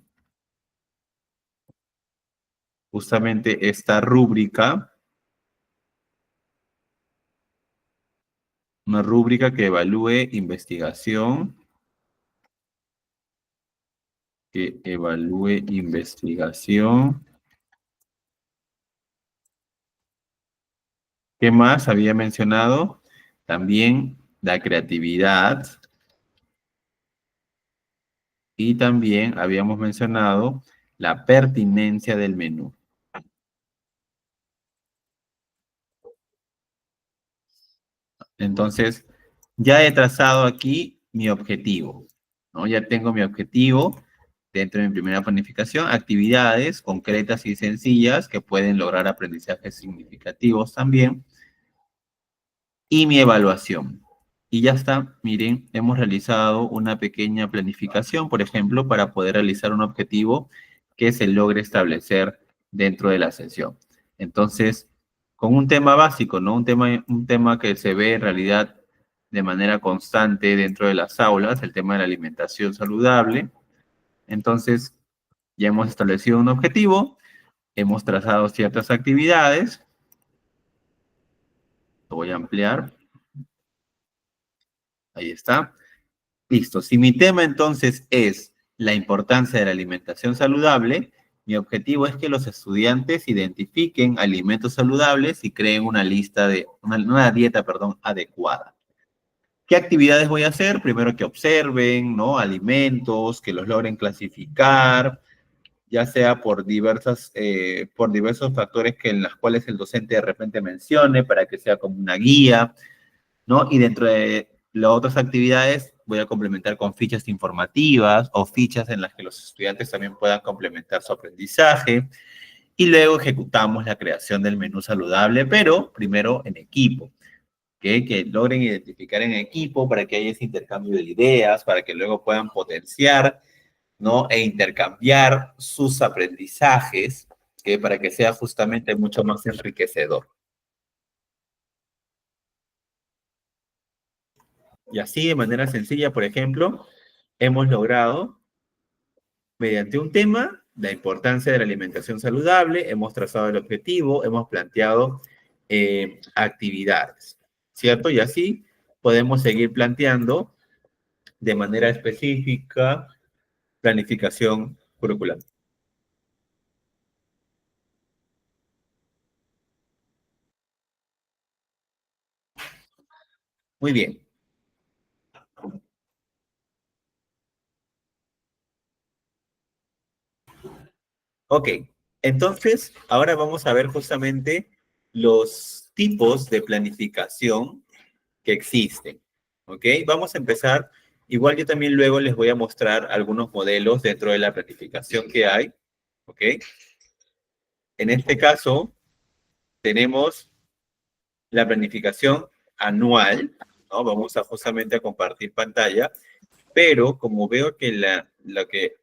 [SPEAKER 2] Justamente esta rúbrica, una rúbrica que evalúe investigación, ¿Qué más había mencionado? También la creatividad. Y también habíamos mencionado la pertinencia del menú. Entonces, ya he trazado aquí mi objetivo, ¿no? Ya tengo mi objetivo dentro de mi primera planificación, actividades concretas y sencillas que pueden lograr aprendizajes significativos también, y mi evaluación. Y ya está, miren, hemos realizado una pequeña planificación, por ejemplo, para poder realizar un objetivo que se logre establecer dentro de la sesión. Entonces, con un tema básico, ¿no? Un tema que se ve en realidad de manera constante dentro de las aulas, el tema de la alimentación saludable. Entonces, ya hemos establecido un objetivo, hemos trazado ciertas actividades. Lo voy a ampliar. Ahí está. Listo. Si mi tema entonces es la importancia de la alimentación saludable, mi objetivo es que los estudiantes identifiquen alimentos saludables y creen una lista de, una dieta, perdón, adecuada. ¿Qué actividades voy a hacer? Primero que observen, ¿no? Alimentos, que los logren clasificar, ya sea por diversos factores que en los cuales el docente de repente mencione para que sea como una guía, ¿no? Y dentro de las otras actividades voy a complementar con fichas informativas o fichas en las que los estudiantes también puedan complementar su aprendizaje. Y luego ejecutamos la creación del menú saludable, pero primero en equipo. Que logren identificar en equipo para que haya ese intercambio de ideas, para que luego puedan potenciar, ¿no? E intercambiar sus aprendizajes, que para que sea justamente mucho más enriquecedor. Y así, de manera sencilla, por ejemplo, hemos logrado, mediante un tema, la importancia de la alimentación saludable, hemos trazado el objetivo, hemos planteado actividades, ¿cierto? Y así podemos seguir planteando de manera específica planificación curricular. Muy bien. Ok, entonces ahora vamos a ver justamente los tipos de planificación que existen. ¿Ok? Vamos a empezar. Igual yo también luego les voy a mostrar algunos modelos dentro de la planificación que hay. ¿Ok? En este caso, tenemos la planificación anual, ¿no? Vamos a justamente a compartir pantalla, pero como veo que lo que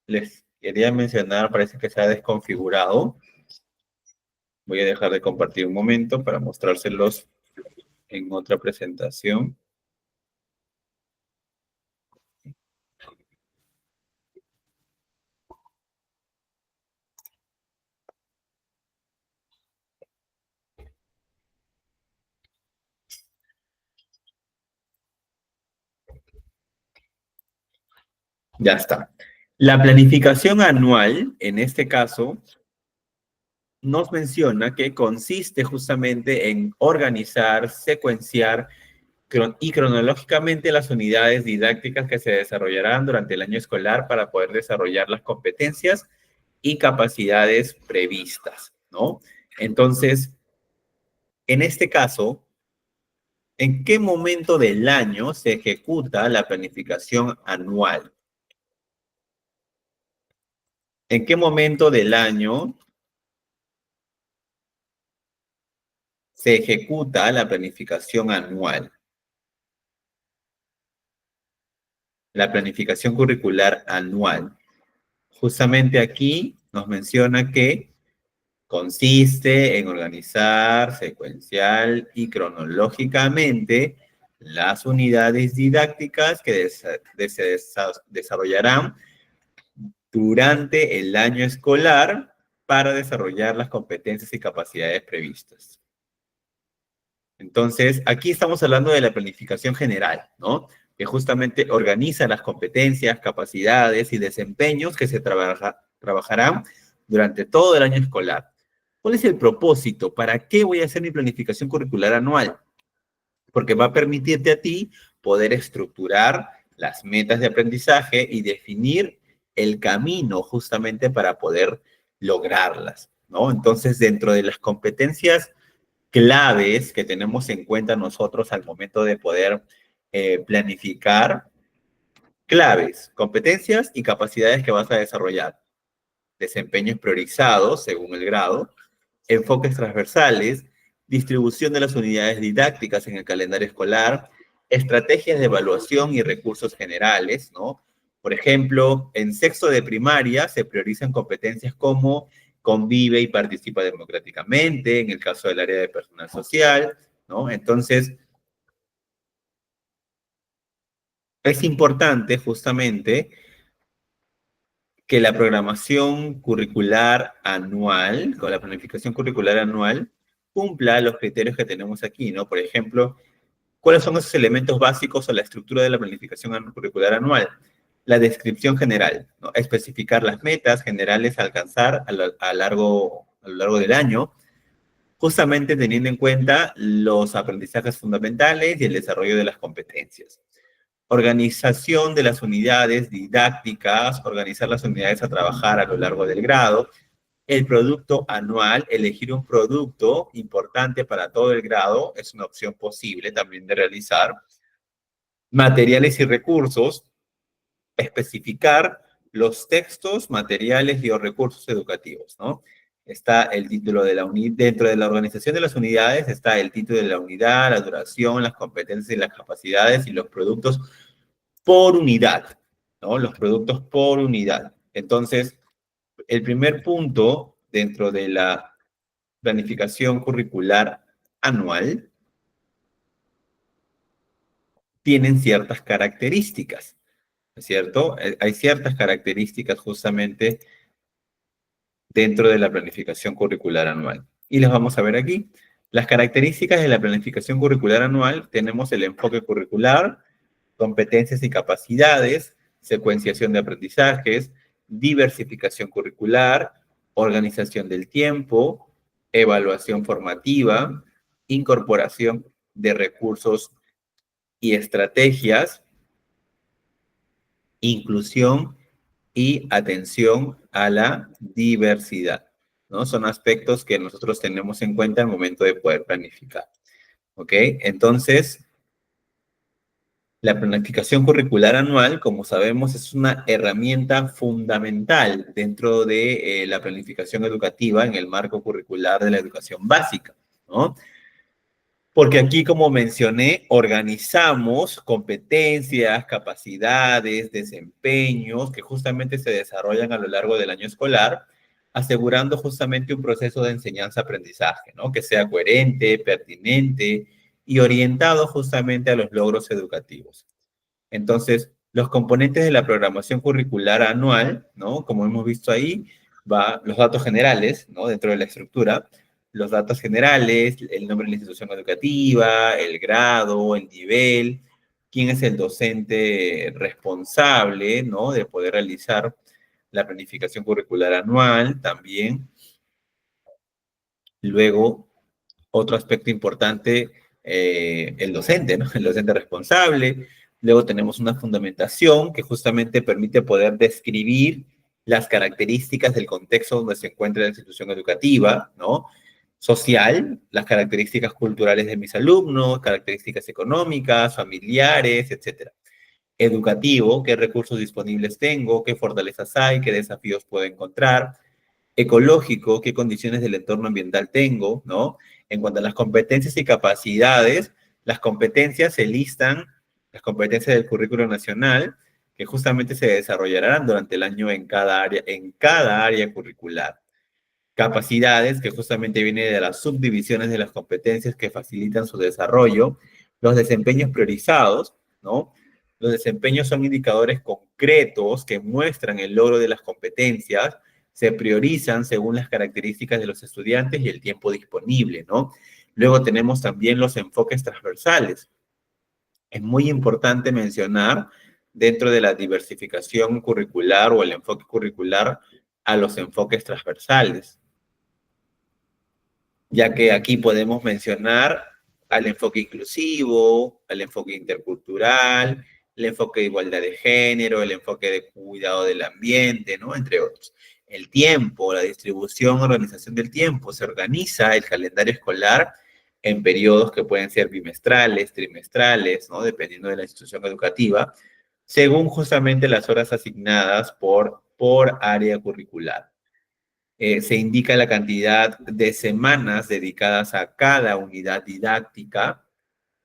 [SPEAKER 2] les quería mencionar parece que se ha desconfigurado, voy a dejar de compartir un momento para mostrárselos en otra presentación. Ya está. La planificación anual, en este caso, nos menciona que consiste justamente en organizar, secuenciar y cronológicamente las unidades didácticas que se desarrollarán durante el año escolar para poder desarrollar las competencias y capacidades previstas, ¿no? Entonces, en este caso, ¿en qué momento del año se ejecuta la planificación anual? ¿En qué momento del año se ejecuta la planificación anual? La planificación curricular anual. Justamente aquí nos menciona que consiste en organizar secuencial y cronológicamente las unidades didácticas que se desarrollarán durante el año escolar para desarrollar las competencias y capacidades previstas. Entonces, aquí estamos hablando de la planificación general, ¿no? Que justamente organiza las competencias, capacidades y desempeños que se trabajarán durante todo el año escolar. ¿Cuál es el propósito? ¿Para qué voy a hacer mi planificación curricular anual? Porque va a permitirte a ti poder estructurar las metas de aprendizaje y definir el camino justamente para poder lograrlas, ¿no? Entonces, dentro de las competencias claves que tenemos en cuenta nosotros al momento de poder planificar, claves, competencias y capacidades que vas a desarrollar, desempeños priorizados según el grado, enfoques transversales, distribución de las unidades didácticas en el calendario escolar, estrategias de evaluación y recursos generales, ¿no? Por ejemplo, en sexto de primaria se priorizan competencias como convive y participa democráticamente, en el caso del área de personal social, ¿no? Entonces, es importante justamente que la programación curricular anual, con la planificación curricular anual, cumpla los criterios que tenemos aquí, ¿no? Por ejemplo, ¿cuáles son esos elementos básicos o la estructura de la planificación curricular anual? La descripción general, ¿no? Especificar las metas generales a alcanzar a lo largo del año, justamente teniendo en cuenta los aprendizajes fundamentales y el desarrollo de las competencias. Organización de las unidades didácticas, organizar las unidades a trabajar a lo largo del grado, el producto anual, elegir un producto importante para todo el grado, es una opción posible también de realizar. Materiales y recursos, especificar los textos, materiales y los recursos educativos, ¿no? Está el título de la unidad, dentro de la organización de las unidades está el título de la unidad, la duración, las competencias y las capacidades y los productos por unidad, ¿no? Los productos por unidad. Entonces, el primer punto dentro de la planificación curricular anual tienen ciertas características, ¿no es cierto? Hay ciertas características justamente dentro de la planificación curricular anual. Y las vamos a ver aquí. Las características de la planificación curricular anual, tenemos el enfoque curricular, competencias y capacidades, secuenciación de aprendizajes, diversificación curricular, organización del tiempo, evaluación formativa, incorporación de recursos y estrategias, inclusión y atención a la diversidad, ¿no? Son aspectos que nosotros tenemos en cuenta al momento de poder planificar, ¿ok? Entonces, la planificación curricular anual, como sabemos, es una herramienta fundamental dentro de la planificación educativa en el marco curricular de la educación básica, ¿no? Porque aquí, como mencioné, organizamos competencias, capacidades, desempeños que justamente se desarrollan a lo largo del año escolar, asegurando justamente un proceso de enseñanza-aprendizaje, ¿no? Que sea coherente, pertinente y orientado justamente a los logros educativos. Entonces, los componentes de la programación curricular anual, ¿no? Como hemos visto ahí, va los datos generales, ¿no? Dentro de la estructura, los datos generales, el nombre de la institución educativa, el grado, el nivel, quién es el docente responsable, ¿no? De poder realizar la planificación curricular anual también. Luego, otro aspecto importante el docente, ¿no? El docente responsable. Luego tenemos una fundamentación que justamente permite poder describir las características del contexto donde se encuentra la institución educativa, ¿no? Social, las características culturales de mis alumnos, características económicas, familiares, etcétera. Educativo, qué recursos disponibles tengo, qué fortalezas hay, qué desafíos puedo encontrar. Ecológico, qué condiciones del entorno ambiental tengo, ¿no? En cuanto a las competencias y capacidades, las competencias se listan, las competencias del currículo nacional, que justamente se desarrollarán durante el año en cada área curricular. Capacidades, que justamente viene de las subdivisiones de las competencias que facilitan su desarrollo. Los desempeños priorizados, ¿no? Los desempeños son indicadores concretos que muestran el logro de las competencias, se priorizan según las características de los estudiantes y el tiempo disponible, ¿no? Luego tenemos también los enfoques transversales. Es muy importante mencionar dentro de la diversificación curricular o el enfoque curricular a los enfoques transversales, ya que aquí podemos mencionar al enfoque inclusivo, al enfoque intercultural, el enfoque de igualdad de género, el enfoque de cuidado del ambiente, ¿no? Entre otros. El tiempo, la distribución, organización del tiempo. Se organiza el calendario escolar en periodos que pueden ser bimestrales, trimestrales, ¿no? Dependiendo de la institución educativa, según justamente las horas asignadas por área curricular. Se indica la cantidad de semanas dedicadas a cada unidad didáctica,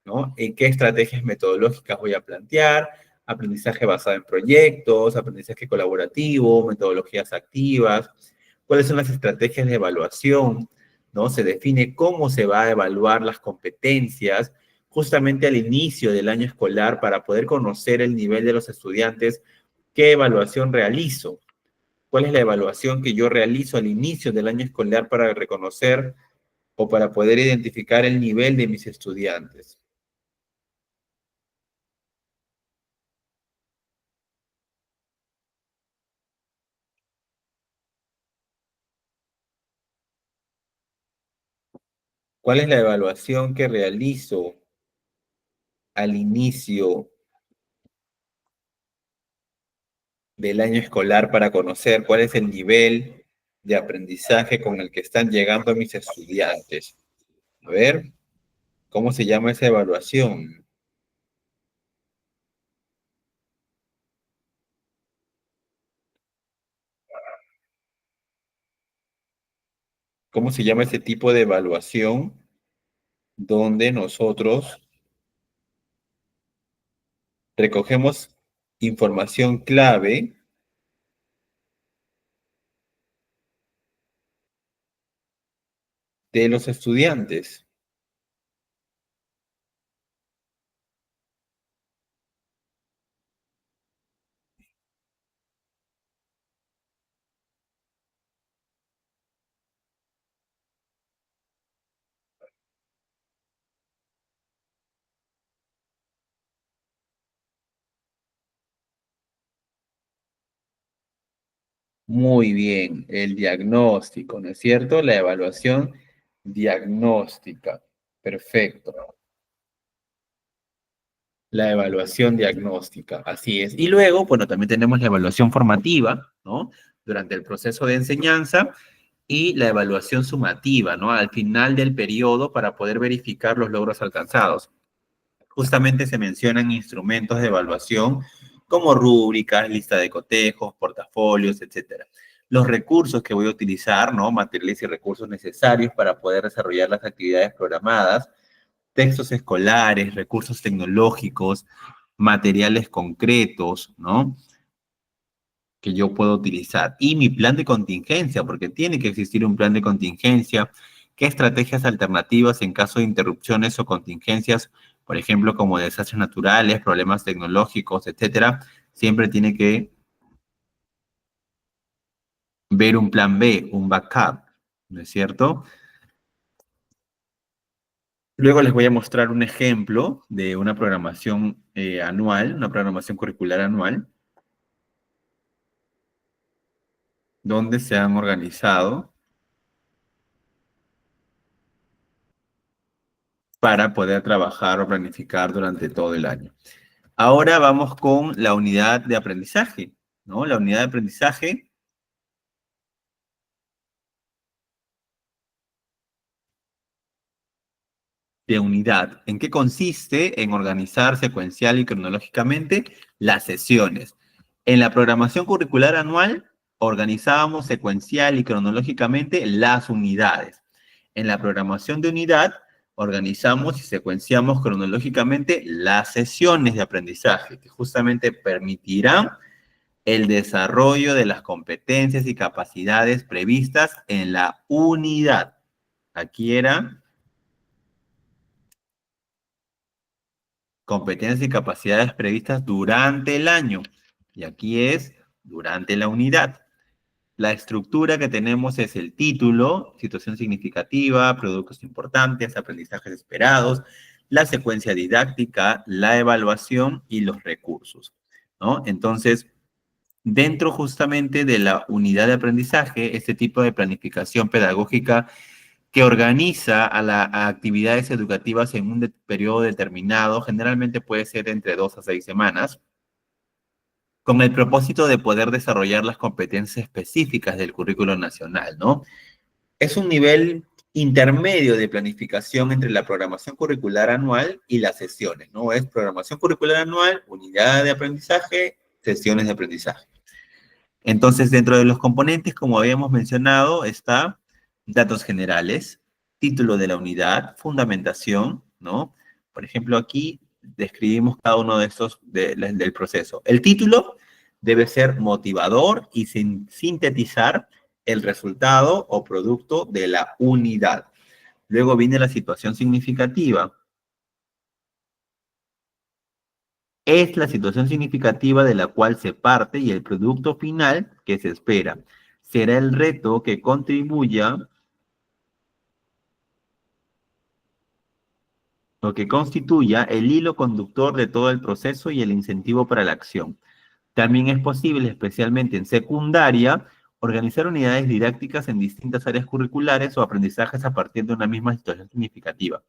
[SPEAKER 2] ¿no? ¿Qué estrategias metodológicas voy a plantear? Aprendizaje basado en proyectos, aprendizaje colaborativo, metodologías activas. ¿Cuáles son las estrategias de evaluación? ¿No? Se define cómo se va a evaluar las competencias justamente al inicio del año escolar para poder conocer el nivel de los estudiantes, qué evaluación realizo, cuál es la evaluación que yo realizo al inicio del año escolar para reconocer o para poder identificar el nivel de mis estudiantes. ¿Cuál es la evaluación que realizo al inicio del año escolar para conocer cuál es el nivel de aprendizaje con el que están llegando mis estudiantes? A ver, ¿cómo se llama esa evaluación? ¿Cómo se llama ese tipo de evaluación donde nosotros recogemos información clave de los estudiantes? Muy bien, el diagnóstico, ¿no es cierto? La evaluación diagnóstica. Perfecto. La evaluación diagnóstica, así es. Y luego, bueno, también tenemos la evaluación formativa, ¿no? Durante el proceso de enseñanza y la evaluación sumativa, ¿no? Al final del periodo para poder verificar los logros alcanzados. Justamente se mencionan instrumentos de evaluación como rúbricas, lista de cotejos, portafolios, etcétera. Los recursos que voy a utilizar, ¿no? Materiales y recursos necesarios para poder desarrollar las actividades programadas, textos escolares, recursos tecnológicos, materiales concretos, ¿no? Que yo puedo utilizar. Y mi plan de contingencia, porque tiene que existir un plan de contingencia. ¿Qué estrategias alternativas en caso de interrupciones o contingencias, por ejemplo, como desastres naturales, problemas tecnológicos, etcétera? Siempre tiene que ver un plan B, un backup, ¿no es cierto? Luego les voy a mostrar un ejemplo de una programación anual, una programación curricular anual, donde se han organizado para poder trabajar o planificar durante todo el año. Ahora vamos con la unidad de aprendizaje, ¿no? La unidad de aprendizaje de unidad. ¿En qué consiste? En organizar secuencial y cronológicamente las sesiones. En la programación curricular anual, organizábamos secuencial y cronológicamente las unidades. En la programación de unidad, organizamos y secuenciamos cronológicamente las sesiones de aprendizaje, que justamente permitirán el desarrollo de las competencias y capacidades previstas en la unidad. Aquí era competencias y capacidades previstas durante el año. Y aquí es durante la unidad. La estructura que tenemos es el título, situación significativa, productos importantes, aprendizajes esperados, la secuencia didáctica, la evaluación y los recursos, ¿no? Entonces, dentro justamente de la unidad de aprendizaje, este tipo de planificación pedagógica que organiza a actividades educativas en un periodo determinado, generalmente puede ser entre 2 a 6 semanas, con el propósito de poder desarrollar las competencias específicas del currículo nacional, ¿no? Es un nivel intermedio de planificación entre la programación curricular anual y las sesiones, ¿no? Es programación curricular anual, unidad de aprendizaje, sesiones de aprendizaje. Entonces, dentro de los componentes, como habíamos mencionado, está datos generales, título de la unidad, fundamentación, ¿no? Por ejemplo, aquí describimos cada uno de estos del proceso. El título debe ser motivador y sintetizar el resultado o producto de la unidad. Luego viene la situación significativa. Es la situación significativa de la cual se parte y el producto final que se espera. Será el reto que contribuya o que constituya el hilo conductor de todo el proceso y el incentivo para la acción. También es posible, especialmente en secundaria, organizar unidades didácticas en distintas áreas curriculares o aprendizajes a partir de una misma situación significativa.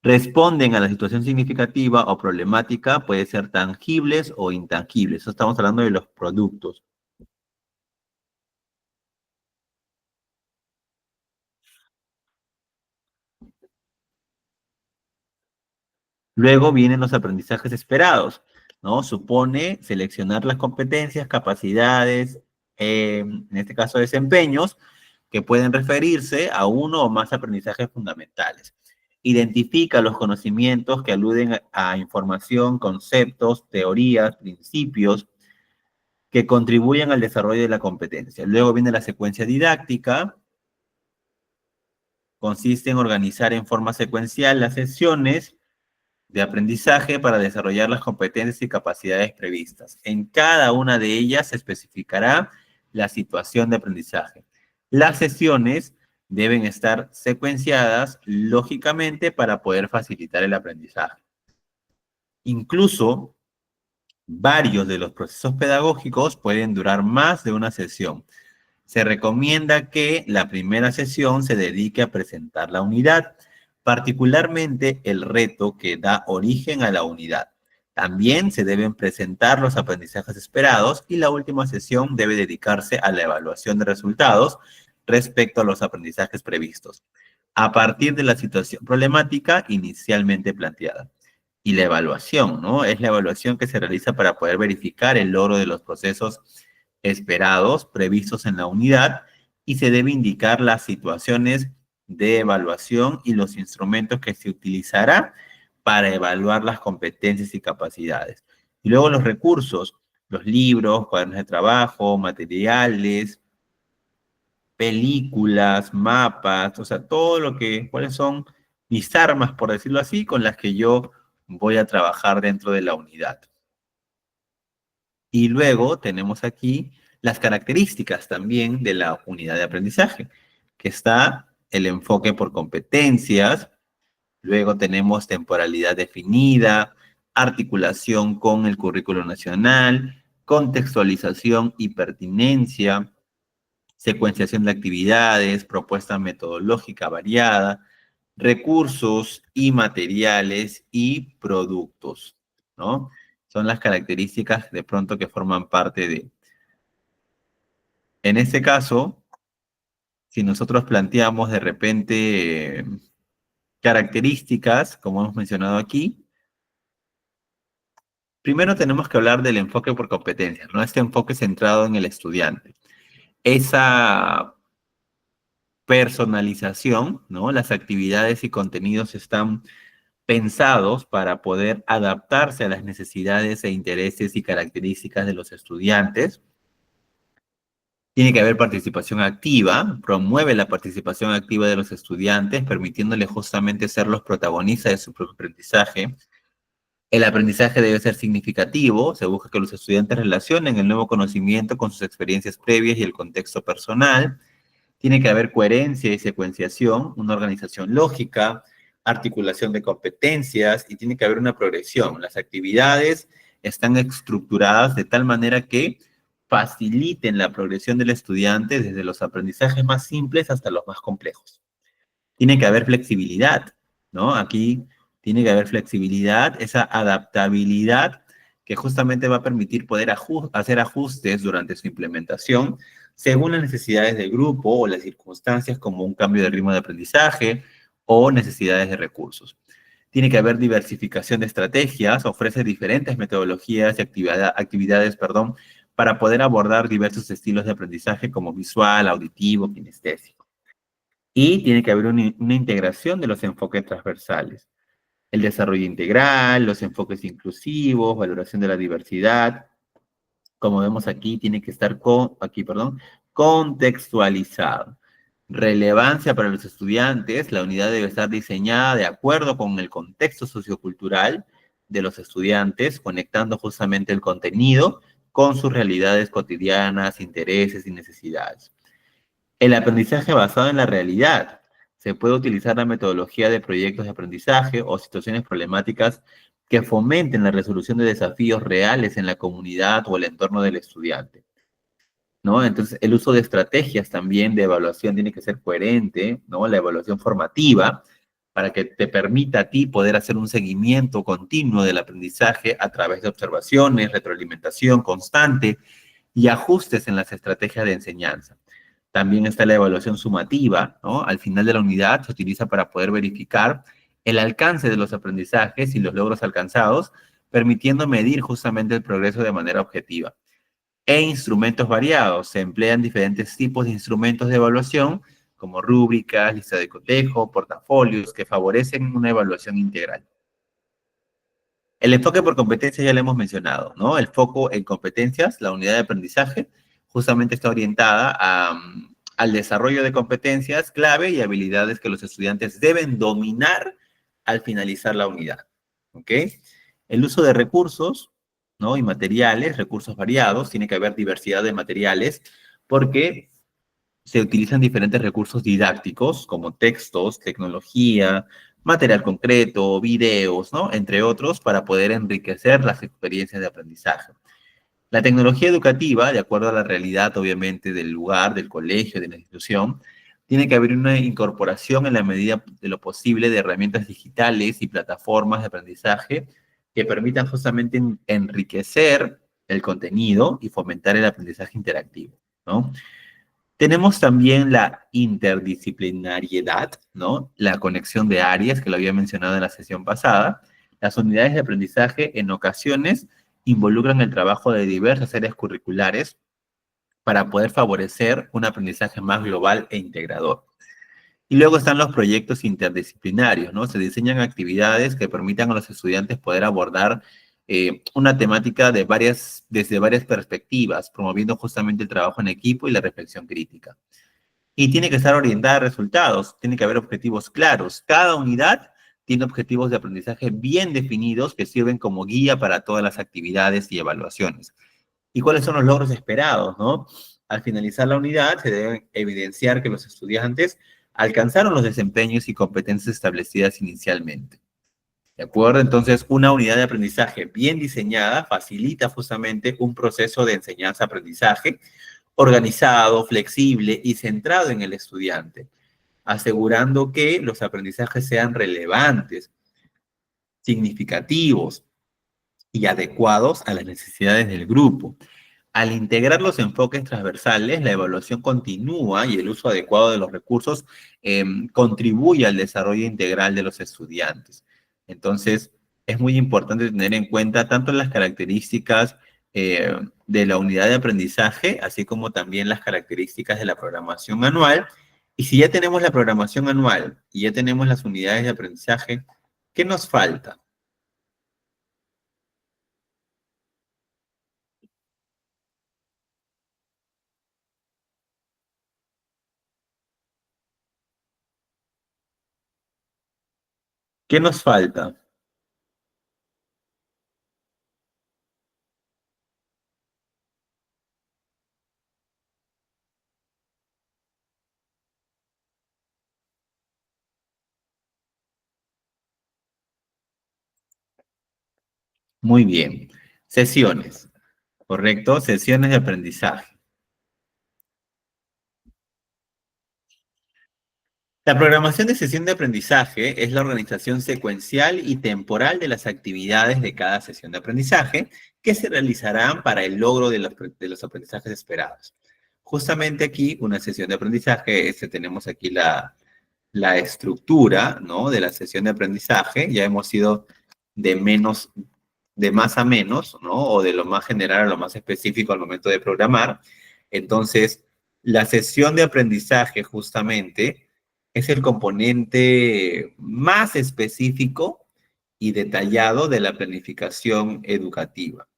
[SPEAKER 2] Responden a la situación significativa o problemática, puede ser tangibles o intangibles. Eso estamos hablando de los productos. Luego vienen los aprendizajes esperados, ¿no? Supone seleccionar las competencias, capacidades, en este caso desempeños, que pueden referirse a uno o más aprendizajes fundamentales. Identifica los conocimientos que aluden a información, conceptos, teorías, principios que contribuyen al desarrollo de la competencia. Luego viene la secuencia didáctica, consiste en organizar en forma secuencial las sesiones de aprendizaje para desarrollar las competencias y capacidades previstas. En cada una de ellas se especificará la situación de aprendizaje. Las sesiones deben estar secuenciadas lógicamente para poder facilitar el aprendizaje. Incluso, varios de los procesos pedagógicos pueden durar más de una sesión. Se recomienda que la primera sesión se dedique a presentar la unidad, particularmente el reto que da origen a la unidad. También se deben presentar los aprendizajes esperados y la última sesión debe dedicarse a la evaluación de resultados respecto a los aprendizajes previstos, a partir de la situación problemática inicialmente planteada. Y la evaluación, ¿no? Es la evaluación que se realiza para poder verificar el logro de los procesos esperados, previstos en la unidad, y se debe indicar las situaciones de evaluación y los instrumentos que se utilizará para evaluar las competencias y capacidades. Y luego los recursos, los libros, cuadernos de trabajo, materiales, películas, mapas, o sea, todo lo que, cuáles son mis armas, por decirlo así, con las que yo voy a trabajar dentro de la unidad. Y luego tenemos aquí las características también de la unidad de aprendizaje, que está el enfoque por competencias, luego tenemos temporalidad definida, articulación con el currículo nacional, contextualización y pertinencia, secuenciación de actividades, propuesta metodológica variada, recursos y materiales y productos, ¿no? Son las características de pronto que forman parte de. En este caso, si nosotros planteamos de repente características, como hemos mencionado aquí, primero tenemos que hablar del enfoque por competencias, ¿no? Este enfoque centrado en el estudiante. Esa personalización, ¿no? Las actividades y contenidos están pensados para poder adaptarse a las necesidades e intereses y características de los estudiantes. Tiene que haber participación activa, promueve la participación activa de los estudiantes, permitiéndoles justamente ser los protagonistas de su propio aprendizaje. El aprendizaje debe ser significativo, se busca que los estudiantes relacionen el nuevo conocimiento con sus experiencias previas y el contexto personal. Tiene que haber coherencia y secuenciación, una organización lógica, articulación de competencias y tiene que haber una progresión. Las actividades están estructuradas de tal manera que faciliten la progresión del estudiante desde los aprendizajes más simples hasta los más complejos. Tiene que haber flexibilidad, ¿no? Aquí tiene que haber flexibilidad, esa adaptabilidad que justamente va a permitir poder hacer ajustes durante su implementación según las necesidades del grupo o las circunstancias como un cambio de ritmo de aprendizaje o necesidades de recursos. Tiene que haber diversificación de estrategias, ofrece diferentes metodologías y actividades, para poder abordar diversos estilos de aprendizaje como visual, auditivo, kinestésico. Y tiene que haber una integración de los enfoques transversales. El desarrollo integral, los enfoques inclusivos, valoración de la diversidad. Como vemos aquí, tiene que estar contextualizado. Relevancia para los estudiantes, la unidad debe estar diseñada de acuerdo con el contexto sociocultural de los estudiantes, conectando justamente el contenido con sus realidades cotidianas, intereses y necesidades. El aprendizaje basado en la realidad. Se puede utilizar la metodología de proyectos de aprendizaje o situaciones problemáticas que fomenten la resolución de desafíos reales en la comunidad o el entorno del estudiante, ¿no? Entonces, el uso de estrategias también de evaluación tiene que ser coherente, ¿no? La evaluación formativa, para que te permita a ti poder hacer un seguimiento continuo del aprendizaje a través de observaciones, retroalimentación constante y ajustes en las estrategias de enseñanza. También está la evaluación sumativa, ¿no? Al final de la unidad se utiliza para poder verificar el alcance de los aprendizajes y los logros alcanzados, permitiendo medir justamente el progreso de manera objetiva. E instrumentos variados. Se emplean diferentes tipos de instrumentos de evaluación, como rúbricas, lista de cotejo, portafolios, que favorecen una evaluación integral. El enfoque por competencias ya lo hemos mencionado, ¿no? El foco en competencias, la unidad de aprendizaje, justamente está orientada al desarrollo de competencias clave y habilidades que los estudiantes deben dominar al finalizar la unidad, ¿ok? El uso de recursos, ¿no? Y materiales, recursos variados, tiene que haber diversidad de materiales, porque se utilizan diferentes recursos didácticos, como textos, tecnología, material concreto, videos, ¿no? Entre otros, para poder enriquecer las experiencias de aprendizaje. La tecnología educativa, de acuerdo a la realidad, obviamente, del lugar, del colegio, de la institución, tiene que haber una incorporación en la medida de lo posible de herramientas digitales y plataformas de aprendizaje que permitan justamente enriquecer el contenido y fomentar el aprendizaje interactivo, ¿no? Tenemos también la interdisciplinariedad, ¿no? La conexión de áreas, que lo había mencionado en la sesión pasada. Las unidades de aprendizaje en ocasiones involucran el trabajo de diversas áreas curriculares para poder favorecer un aprendizaje más global e integrador. Y luego están los proyectos interdisciplinarios, ¿no? Se diseñan actividades que permitan a los estudiantes poder abordar una temática desde varias perspectivas, promoviendo justamente el trabajo en equipo y la reflexión crítica. Y tiene que estar orientada a resultados, tiene que haber objetivos claros. Cada unidad tiene objetivos de aprendizaje bien definidos que sirven como guía para todas las actividades y evaluaciones. ¿Y cuáles son los logros esperados, no? Al finalizar la unidad, se debe evidenciar que los estudiantes alcanzaron los desempeños y competencias establecidas inicialmente. ¿De acuerdo? Entonces, una unidad de aprendizaje bien diseñada facilita justamente un proceso de enseñanza-aprendizaje organizado, flexible y centrado en el estudiante. asegurando que los aprendizajes sean relevantes, significativos y adecuados a las necesidades del grupo. Al integrar los enfoques transversales, la evaluación continua y el uso adecuado de los recursos contribuye al desarrollo integral de los estudiantes. Entonces, es muy importante tener en cuenta tanto las características de la unidad de aprendizaje, así como también las características de la programación anual. Y si ya tenemos la programación anual y ya tenemos las unidades de aprendizaje, ¿qué nos falta? ¿Qué nos falta? Muy bien. Sesiones, ¿correcto? Sesiones de aprendizaje. La programación de sesión de aprendizaje es la organización secuencial y temporal de las actividades de cada sesión de aprendizaje que se realizarán para el logro de los aprendizajes esperados. Justamente aquí, una sesión de aprendizaje, tenemos aquí la estructura, ¿no?, de la sesión de aprendizaje. Ya hemos ido de más a menos, ¿no?, o de lo más general a lo más específico al momento de programar. Entonces, la sesión de aprendizaje justamente es el componente más específico y detallado de la planificación educativa,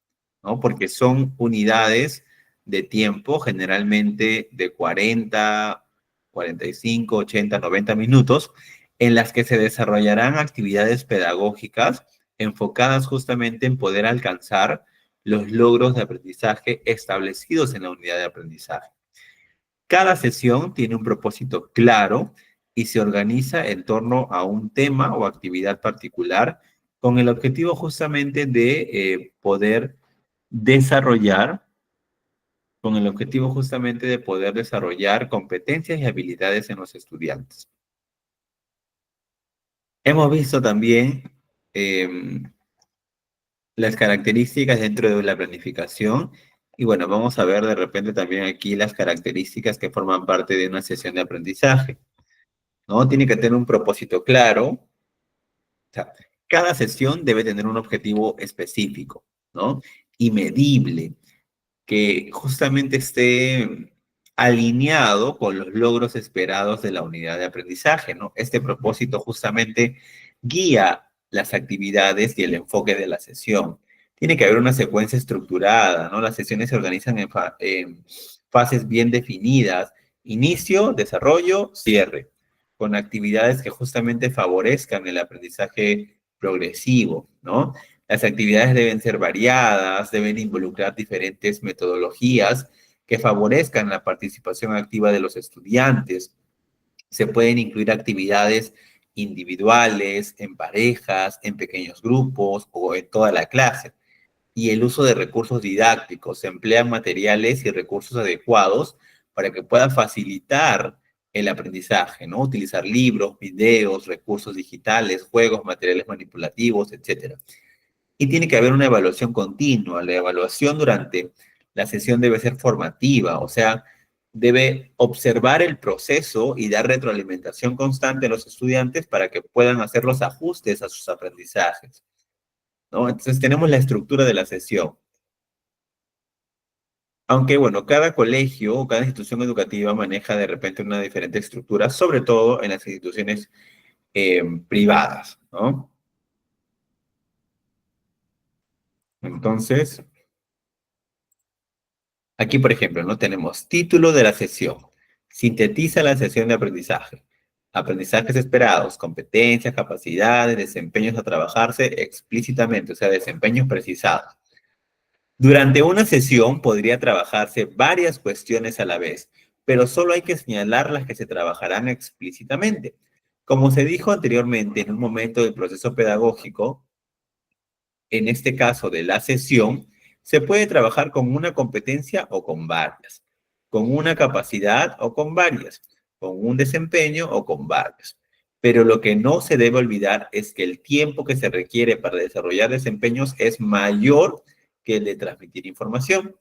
[SPEAKER 2] ¿no? Porque son unidades de tiempo, generalmente de 40, 45, 80, 90 minutos, en las que se desarrollarán actividades pedagógicas enfocadas justamente en poder alcanzar los logros de aprendizaje establecidos en la unidad de aprendizaje. Cada sesión tiene un propósito claro y se organiza en torno a un tema o actividad particular con el objetivo justamente de poder desarrollar, con el objetivo justamente de poder desarrollar competencias y habilidades en los estudiantes. Hemos visto también las características dentro de la planificación y bueno, vamos a ver de repente también aquí las características que forman parte de una sesión de aprendizaje, ¿no? Tiene que tener un propósito claro, o sea, cada sesión debe tener un objetivo específico, ¿no? Y medible, que justamente esté alineado con los logros esperados de la unidad de aprendizaje, ¿no? Este propósito justamente guía las actividades y el enfoque de la sesión. Tiene que haber una secuencia estructurada, ¿no? Las sesiones se organizan en fases bien definidas: inicio, desarrollo, cierre, con actividades que justamente favorezcan el aprendizaje progresivo, ¿no? Las actividades deben ser variadas, deben involucrar diferentes metodologías que favorezcan la participación activa de los estudiantes. Se pueden incluir actividades individuales, en parejas, en pequeños grupos o en toda la clase. Y el uso de recursos didácticos. Se emplean materiales y recursos adecuados para que pueda facilitar el aprendizaje, ¿no? Utilizar libros, videos, recursos digitales, juegos, materiales manipulativos, etcétera. Y tiene que haber una evaluación continua. La evaluación durante la sesión debe ser formativa, o sea, debe observar el proceso y dar retroalimentación constante a los estudiantes para que puedan hacer los ajustes a sus aprendizajes, ¿no? Entonces tenemos la estructura de la sesión. Aunque, bueno, cada colegio o cada institución educativa maneja de repente una diferente estructura, sobre todo en las instituciones privadas, ¿no? Entonces, aquí, por ejemplo, ¿no? Tenemos título de la sesión. Sintetiza la sesión de aprendizaje. Aprendizajes esperados, competencias, capacidades, desempeños a trabajarse explícitamente, o sea, desempeños precisados. Durante una sesión podría trabajarse varias cuestiones a la vez, pero solo hay que señalar las que se trabajarán explícitamente. Como se dijo anteriormente en un momento del proceso pedagógico, en este caso de la sesión, se puede trabajar con una competencia o con varias, con una capacidad o con varias, con un desempeño o con varios. Pero lo que no se debe olvidar es que el tiempo que se requiere para desarrollar desempeños es mayor que el de transmitir información.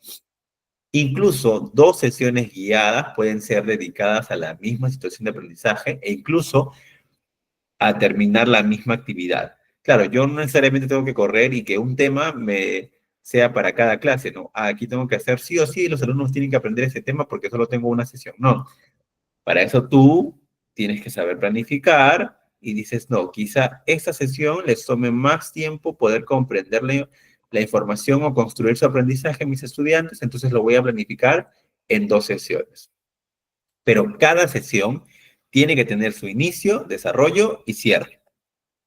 [SPEAKER 2] Incluso 2 sesiones guiadas pueden ser dedicadas a la misma situación de aprendizaje e incluso a terminar la misma actividad. Claro, yo no necesariamente tengo que correr y que un tema me sea para cada clase, ¿no? Aquí tengo que hacer sí o sí, los alumnos tienen que aprender ese tema porque solo tengo una sesión. No, para eso tú tienes que saber planificar y dices, no, quizá esta sesión les tome más tiempo poder comprender la información o construir su aprendizaje a mis estudiantes, entonces lo voy a planificar en 2 sesiones. Pero cada sesión tiene que tener su inicio, desarrollo y cierre.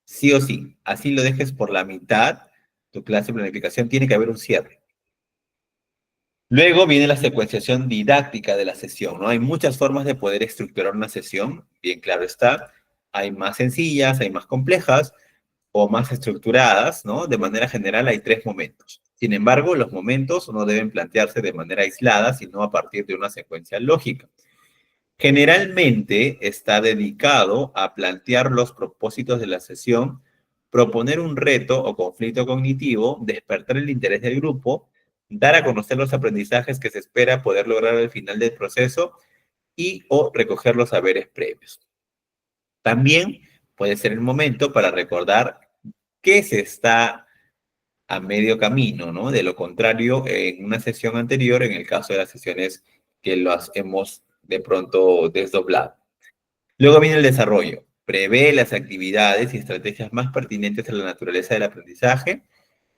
[SPEAKER 2] Sí o sí. Así lo dejes por la mitad, tu clase de planificación tiene que haber un cierre. Luego viene la secuenciación didáctica de la sesión, ¿no? Hay muchas formas de poder estructurar una sesión, bien claro está. Hay más sencillas, hay más complejas o más estructuradas, ¿no? De manera general hay 3 momentos. Sin embargo, los momentos no deben plantearse de manera aislada, sino a partir de una secuencia lógica. Generalmente está dedicado a plantear los propósitos de la sesión, proponer un reto o conflicto cognitivo, despertar el interés del grupo, dar a conocer los aprendizajes que se espera poder lograr al final del proceso y o recoger los saberes previos. También puede ser el momento para recordar que se está a medio camino, ¿no? De lo contrario, en una sesión anterior, en el caso de las sesiones que las hemos de pronto desdoblado. Luego viene el desarrollo. Prevé las actividades y estrategias más pertinentes a la naturaleza del aprendizaje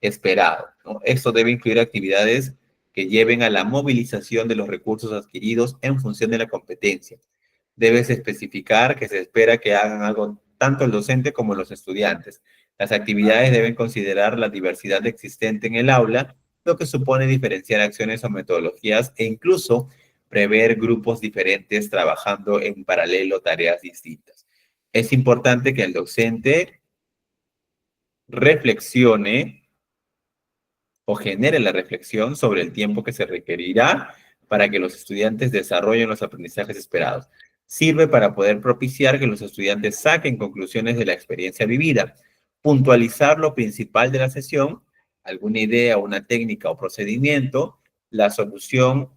[SPEAKER 2] esperado, ¿no? Esto debe incluir actividades que lleven a la movilización de los recursos adquiridos en función de la competencia. Debes especificar que se espera que hagan algo tanto el docente como los estudiantes. Las actividades deben considerar la diversidad existente en el aula, lo que supone diferenciar acciones o metodologías e incluso prever grupos diferentes trabajando en paralelo tareas distintas. Es importante que el docente reflexione o genere la reflexión sobre el tiempo que se requerirá para que los estudiantes desarrollen los aprendizajes esperados. Sirve para poder propiciar que los estudiantes saquen conclusiones de la experiencia vivida, puntualizar lo principal de la sesión, alguna idea, una técnica o procedimiento, la solución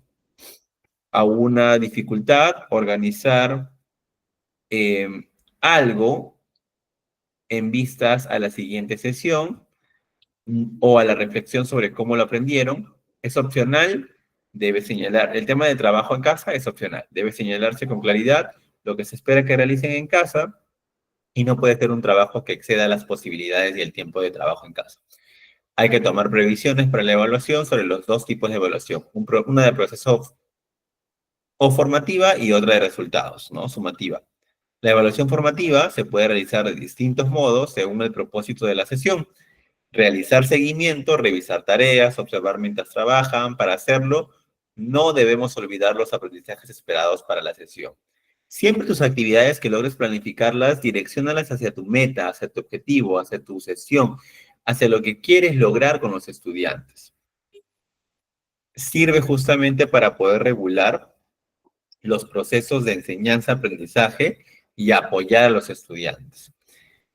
[SPEAKER 2] a una dificultad, organizar eh, algo en vistas a la siguiente sesión o a la reflexión sobre cómo lo aprendieron. Es opcional, debe señalar, el tema de trabajo en casa es opcional, debe señalarse con claridad lo que se espera que realicen en casa y no puede ser un trabajo que exceda las posibilidades y el tiempo de trabajo en casa. Hay que tomar previsiones para la evaluación sobre los 2 tipos de evaluación, una de proceso o formativa y otra de resultados, ¿no? Sumativa. La evaluación formativa se puede realizar de distintos modos según el propósito de la sesión. Realizar seguimiento, revisar tareas, observar mientras trabajan. Para hacerlo, no debemos olvidar los aprendizajes esperados para la sesión. Siempre tus actividades que logres planificarlas, direcciónalas hacia tu meta, hacia tu objetivo, hacia tu sesión, hacia lo que quieres lograr con los estudiantes. Sirve justamente para poder regular los procesos de enseñanza-aprendizaje y apoyar a los estudiantes.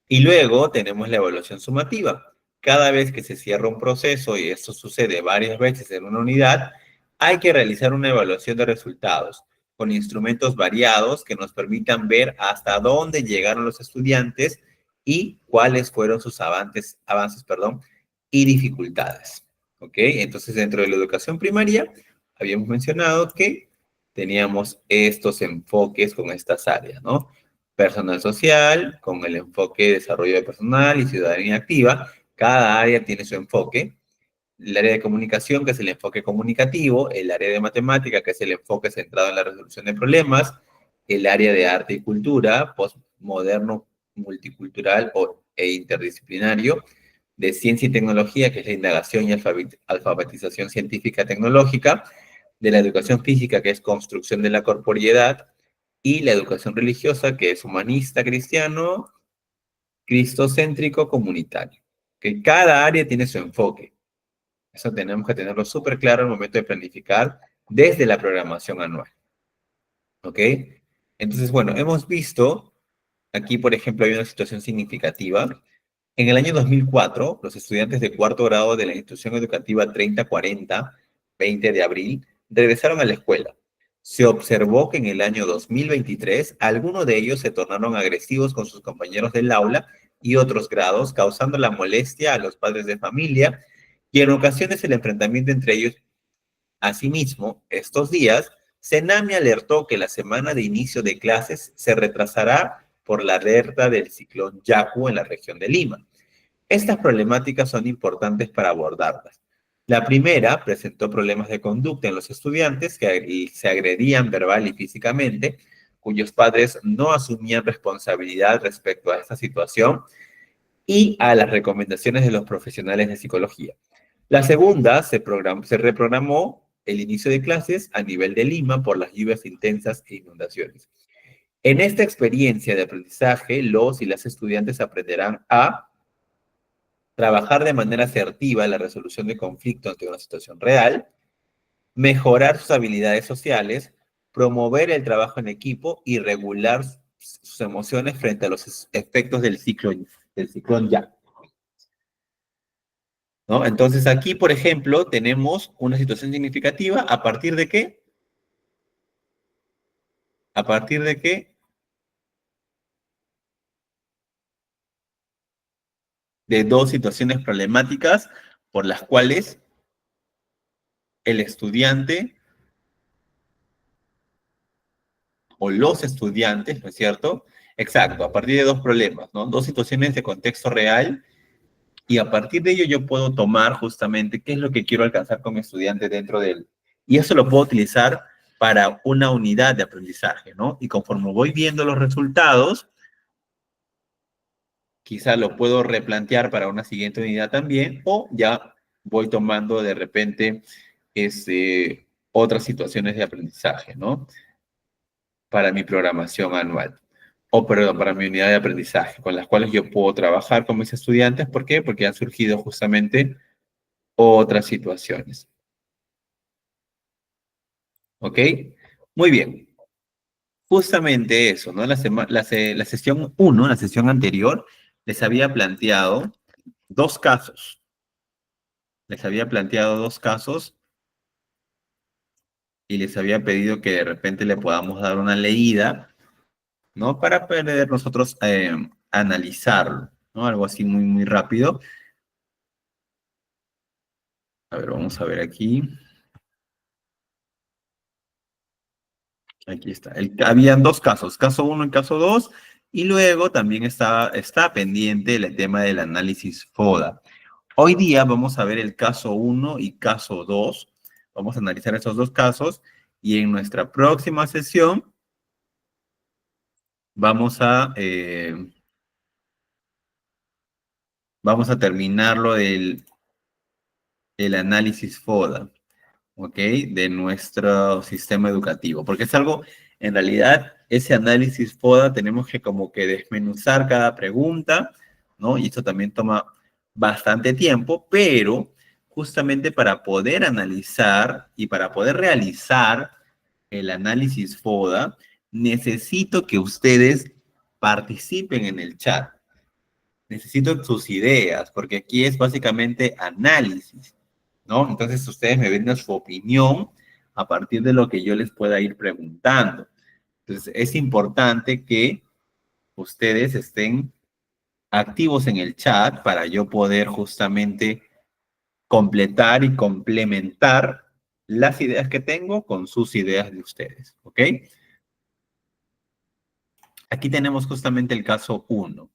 [SPEAKER 2] Y luego tenemos la evaluación sumativa. Cada vez que se cierra un proceso, y esto sucede varias veces en una unidad, hay que realizar una evaluación de resultados con instrumentos variados que nos permitan ver hasta dónde llegaron los estudiantes y cuáles fueron sus avances y dificultades. ¿Ok? Entonces, dentro de la educación primaria, habíamos mencionado que teníamos estos enfoques con estas áreas, ¿no? Personal social, con el enfoque de desarrollo de personal y ciudadanía activa. Cada área tiene su enfoque. El área de comunicación, que es el enfoque comunicativo. El área de matemática, que es el enfoque centrado en la resolución de problemas. El área de arte y cultura, postmoderno, multicultural e interdisciplinario. De ciencia y tecnología, que es la indagación y alfabetización científica tecnológica. De la educación física, que es construcción de la corporeidad, y la educación religiosa, que es humanista cristiano, cristocéntrico comunitario. Que cada área tiene su enfoque. Eso tenemos que tenerlo súper claro al momento de planificar desde la programación anual. ¿Ok? Entonces, bueno, hemos visto, aquí por ejemplo hay una situación significativa. En el año 2004, los estudiantes de cuarto grado de la institución educativa 3040, 20 de abril, regresaron a la escuela. Se observó que en el año 2023, algunos de ellos se tornaron agresivos con sus compañeros del aula y otros grados, causando la molestia a los padres de familia y en ocasiones el enfrentamiento entre ellos. Asimismo, estos días, Senami alertó que la semana de inicio de clases se retrasará por la alerta del ciclón Yaku en la región de Lima. Estas problemáticas son importantes para abordarlas. La primera presentó problemas de conducta en los estudiantes que se agredían verbal y físicamente, cuyos padres no asumían responsabilidad respecto a esta situación y a las recomendaciones de los profesionales de psicología. La segunda se reprogramó el inicio de clases a nivel de Lima por las lluvias intensas e inundaciones. En esta experiencia de aprendizaje, los y las estudiantes aprenderán a trabajar de manera asertiva en la resolución de conflictos ante una situación real, mejorar sus habilidades sociales, promover el trabajo en equipo y regular sus emociones frente a los efectos del ciclón ya. ¿No? Entonces aquí, por ejemplo, tenemos una situación significativa a partir de qué? ¿A partir de qué? De dos situaciones problemáticas por las cuales el estudiante o los estudiantes, ¿no es cierto? Exacto, a partir de dos problemas, ¿no? Dos situaciones de contexto real y a partir de ello yo puedo tomar justamente qué es lo que quiero alcanzar con mi estudiante dentro de él. Y eso lo puedo utilizar para una unidad de aprendizaje, ¿no? Y conforme voy viendo los resultados, quizá lo puedo replantear para una siguiente unidad también, o ya voy tomando de repente otras situaciones de aprendizaje, ¿no? Para mi programación anual. O, perdón, para mi unidad de aprendizaje, con las cuales yo puedo trabajar con mis estudiantes. ¿Por qué? Porque han surgido justamente otras situaciones. ¿Ok? Muy bien. Justamente eso, ¿no? La sesión 1, la sesión anterior, les había planteado dos casos. Les había planteado dos casos y les había pedido que de repente le podamos dar una leída, ¿no? Para poder nosotros analizarlo, ¿no? Algo así muy, muy rápido. A ver, vamos a ver aquí. Aquí está. Habían dos casos, caso 1 y caso 2, y luego también está pendiente el tema del análisis FODA. Hoy día vamos a ver el caso 1 y caso 2. Vamos a analizar esos dos casos y en nuestra próxima sesión vamos a terminar lo del análisis FODA. ¿Ok? De nuestro sistema educativo, porque es algo, en realidad, ese análisis FODA tenemos que como que desmenuzar cada pregunta, ¿no? Y esto también toma bastante tiempo, pero justamente para poder analizar y para poder realizar el análisis FODA, necesito que ustedes participen en el chat. Necesito sus ideas, porque aquí es básicamente análisis, ¿no? Entonces ustedes me brindan su opinión a partir de lo que yo les pueda ir preguntando. Entonces es importante que ustedes estén activos en el chat para yo poder justamente completar y complementar las ideas que tengo con sus ideas de ustedes, ¿ok? Aquí tenemos justamente el caso 1,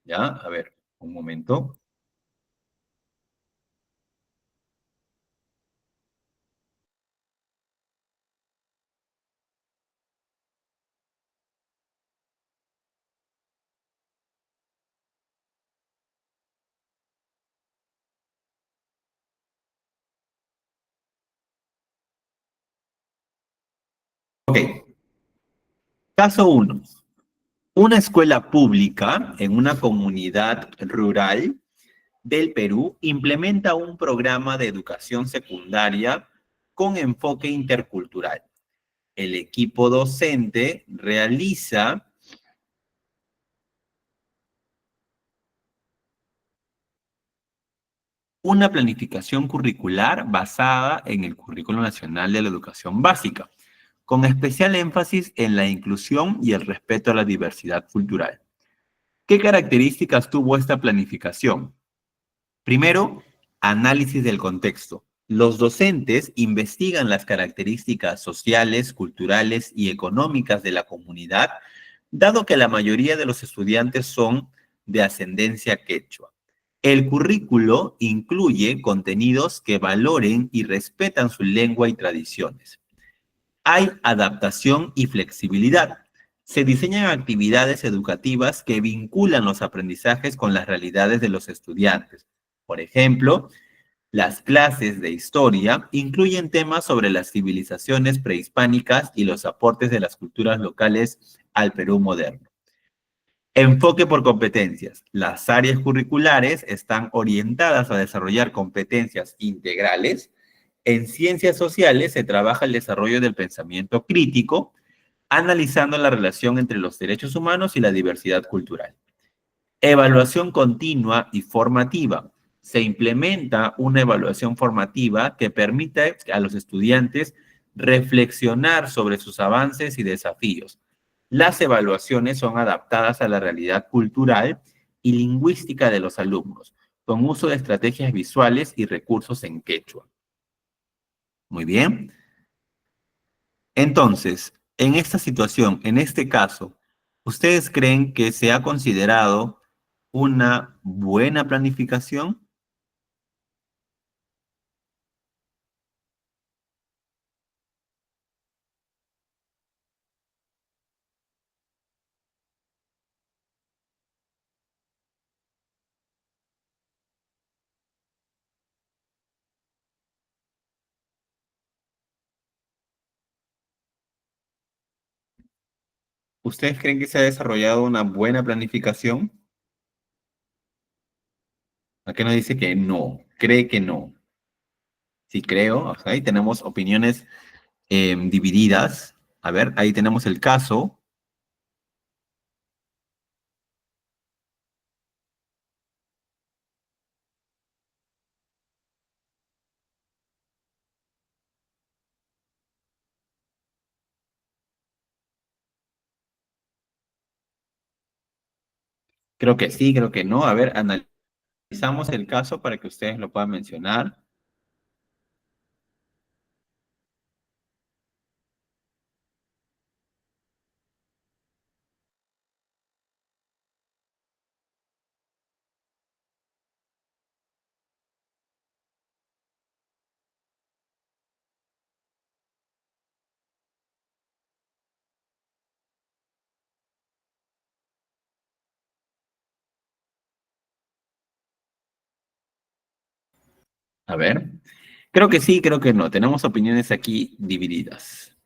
[SPEAKER 2] ¿ya? A ver, un momento. Ok, caso 1. Una escuela pública en una comunidad rural del Perú implementa un programa de educación secundaria con enfoque intercultural. el equipo docente realiza una planificación curricular basada en el Currículo Nacional de la Educación Básica, con especial énfasis en la inclusión y el respeto a la diversidad cultural. ¿Qué características tuvo esta planificación? Primero, análisis del contexto. Los docentes investigan las características sociales, culturales y económicas de la comunidad, dado que la mayoría de los estudiantes son de ascendencia quechua. El currículo incluye contenidos que valoren y respetan su lengua y tradiciones. Hay adaptación y flexibilidad. Se diseñan actividades educativas que vinculan los aprendizajes con las realidades de los estudiantes. Por ejemplo, las clases de historia incluyen temas sobre las civilizaciones prehispánicas y los aportes de las culturas locales al Perú moderno. Enfoque por competencias. Las áreas curriculares están orientadas a desarrollar competencias integrales. En ciencias sociales se trabaja el desarrollo del pensamiento crítico, analizando la relación entre los derechos humanos y la diversidad cultural. Evaluación continua y formativa. Se implementa una evaluación formativa que permite a los estudiantes reflexionar sobre sus avances y desafíos. Las evaluaciones son adaptadas a la realidad cultural y lingüística de los alumnos, con uso de estrategias visuales y recursos en quechua. Muy bien. Entonces, en esta situación, en este caso, ¿ustedes creen que se ha considerado una buena planificación? ¿Ustedes creen que se ha desarrollado una buena planificación? ¿A qué nos dice que no? Cree que no. Sí, creo. O sea, ahí tenemos opiniones divididas. A ver, ahí tenemos el caso. Creo que sí, creo que no. A ver, analizamos el caso para que ustedes lo puedan mencionar. A ver. Creo que sí, creo que no. Tenemos opiniones aquí divididas.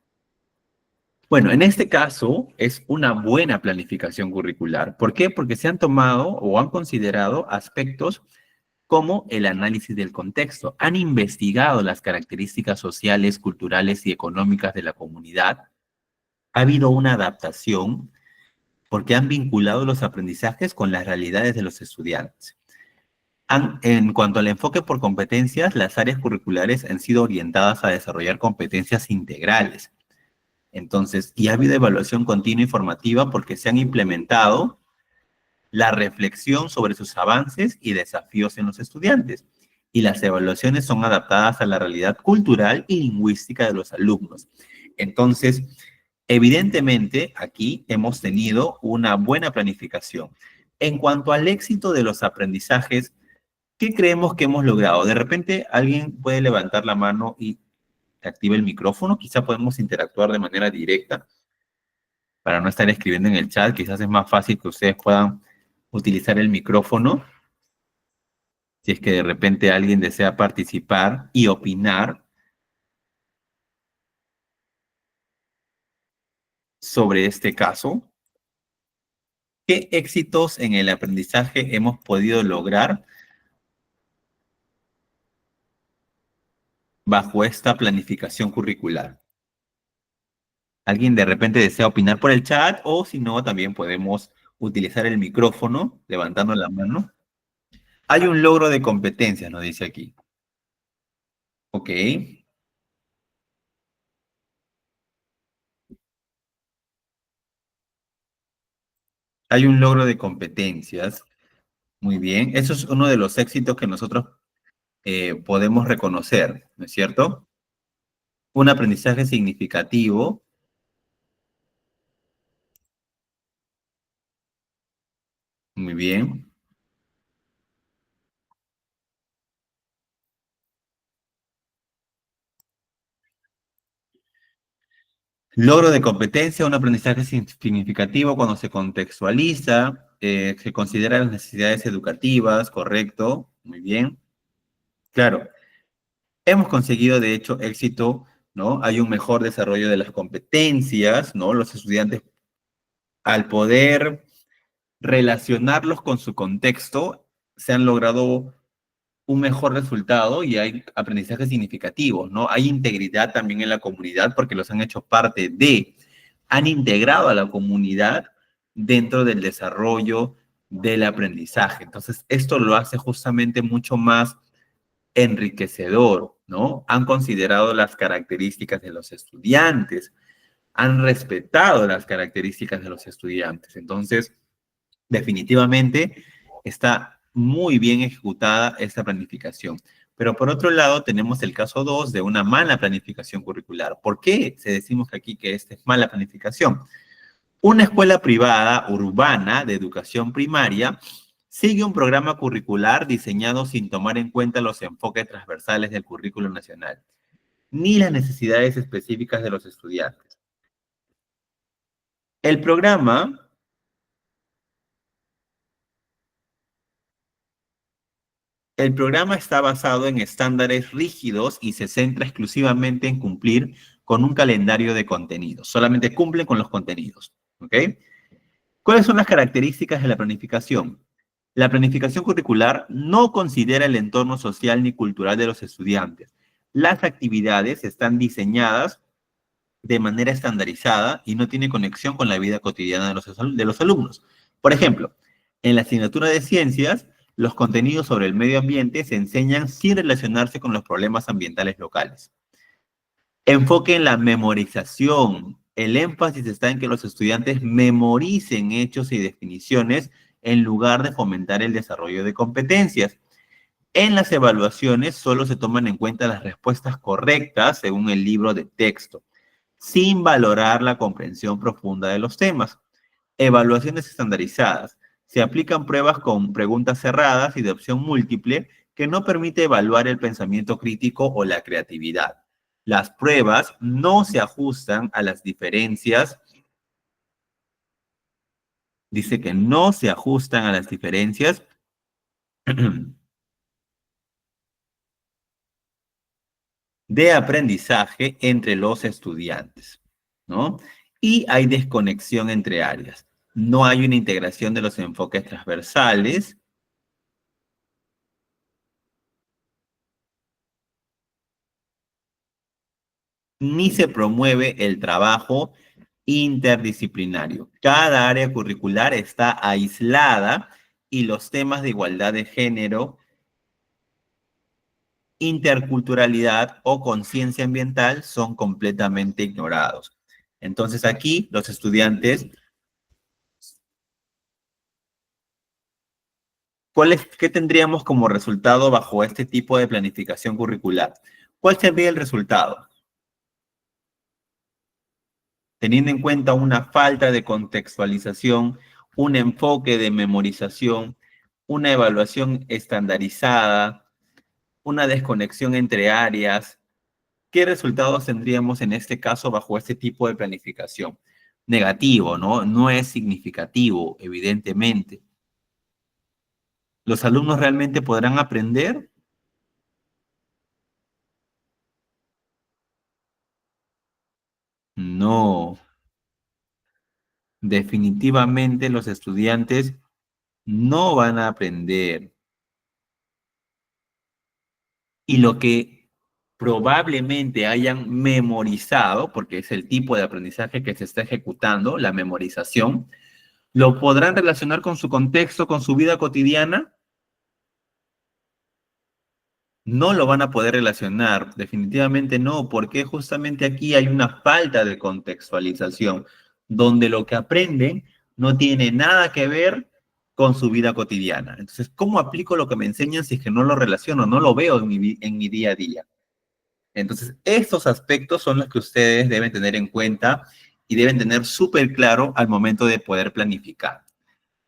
[SPEAKER 2] Bueno, en este caso es una buena planificación curricular. ¿Por qué? Porque se han tomado o han considerado aspectos como el análisis del contexto. Han investigado las características sociales, culturales y económicas de la comunidad. Ha habido una adaptación porque han vinculado los aprendizajes con las realidades de los estudiantes. En cuanto al enfoque por competencias, las áreas curriculares han sido orientadas a desarrollar competencias integrales. Entonces, y ha habido evaluación continua y formativa porque se han implementado la reflexión sobre sus avances y desafíos en los estudiantes. Y las evaluaciones son adaptadas a la realidad cultural y lingüística de los alumnos. Entonces, evidentemente, aquí hemos tenido una buena planificación. En cuanto al éxito de los aprendizajes, ¿qué creemos que hemos logrado? De repente, alguien puede levantar la mano y active el micrófono. Quizá podemos interactuar de manera directa para no estar escribiendo en el chat. Quizás es más fácil que ustedes puedan utilizar el micrófono si es que de repente alguien desea participar y opinar sobre este caso. ¿Qué éxitos en el aprendizaje hemos podido lograr bajo esta planificación curricular? ¿Alguien de repente desea opinar por el chat o si no, también podemos utilizar el micrófono levantando la mano? Hay un logro de competencia, nos dice aquí. Ok. Hay un logro de competencias. Muy bien. Eso es uno de los éxitos que nosotros podemos reconocer, ¿no es cierto? Un aprendizaje significativo. Muy bien. Logro de competencia, un aprendizaje significativo cuando se contextualiza, se considera las necesidades educativas, correcto, muy bien. Claro, hemos conseguido de hecho éxito, ¿no? Hay un mejor desarrollo de las competencias, ¿no? Los estudiantes al poder relacionarlos con su contexto, se han logrado un mejor resultado y hay aprendizajes significativos, ¿no? Hay integridad también en la comunidad porque los han hecho parte de, han integrado a la comunidad dentro del desarrollo del aprendizaje. Entonces, esto lo hace justamente mucho más enriquecedor, ¿no? Han considerado las características de los estudiantes, han respetado las características de los estudiantes. Entonces, definitivamente está muy bien ejecutada esta planificación. Pero por otro lado, tenemos el caso 2 de una mala planificación curricular. ¿Por qué se decimos aquí que esta es mala planificación? Una escuela privada urbana de educación primaria sigue un programa curricular diseñado sin tomar en cuenta los enfoques transversales del currículo nacional, ni las necesidades específicas de los estudiantes. El programa El programa está basado en estándares rígidos y se centra exclusivamente en cumplir con un calendario de contenidos. Solamente cumple con los contenidos. ¿Ok? ¿Cuáles son las características de la planificación? La planificación curricular no considera el entorno social ni cultural de los estudiantes. Las actividades están diseñadas de manera estandarizada y no tiene conexión con la vida cotidiana de los alumnos. Por ejemplo, en la asignatura de ciencias, los contenidos sobre el medio ambiente se enseñan sin relacionarse con los problemas ambientales locales. Enfoque en la memorización. El énfasis está en que los estudiantes memoricen hechos y definiciones en lugar de fomentar el desarrollo de competencias. En las evaluaciones solo se toman en cuenta las respuestas correctas según el libro de texto, sin valorar la comprensión profunda de los temas. Evaluaciones estandarizadas. Se aplican pruebas con preguntas cerradas y de opción múltiple que no permite evaluar el pensamiento crítico o la creatividad. Las pruebas no se ajustan a las diferencias. Dice que no se ajustan a las diferencias de aprendizaje entre los estudiantes, ¿no? Y hay desconexión entre áreas. No hay una integración de los enfoques transversales, ni se promueve el trabajo interdisciplinario. Cada área curricular está aislada y los temas de igualdad de género, interculturalidad o conciencia ambiental son completamente ignorados. Entonces aquí los estudiantes, ¿qué tendríamos como resultado bajo este tipo de planificación curricular? ¿Cuál sería el resultado? Teniendo en cuenta una falta de contextualización, un enfoque de memorización, una evaluación estandarizada, una desconexión entre áreas, ¿qué resultados tendríamos en este caso bajo este tipo de planificación? Negativo, ¿no? No es significativo, evidentemente. ¿Los alumnos realmente podrán aprender? No. Definitivamente los estudiantes no van a aprender. Y lo que probablemente hayan memorizado, porque es el tipo de aprendizaje que se está ejecutando, la memorización, ¿lo podrán relacionar con su contexto, con su vida cotidiana? No lo van a poder relacionar, definitivamente no, porque justamente aquí hay una falta de contextualización, donde lo que aprenden no tiene nada que ver con su vida cotidiana. Entonces, ¿cómo aplico lo que me enseñan si es que no lo relaciono, no lo veo en mi día a día? Entonces, estos aspectos son los que ustedes deben tener en cuenta y deben tener súper claro al momento de poder planificar.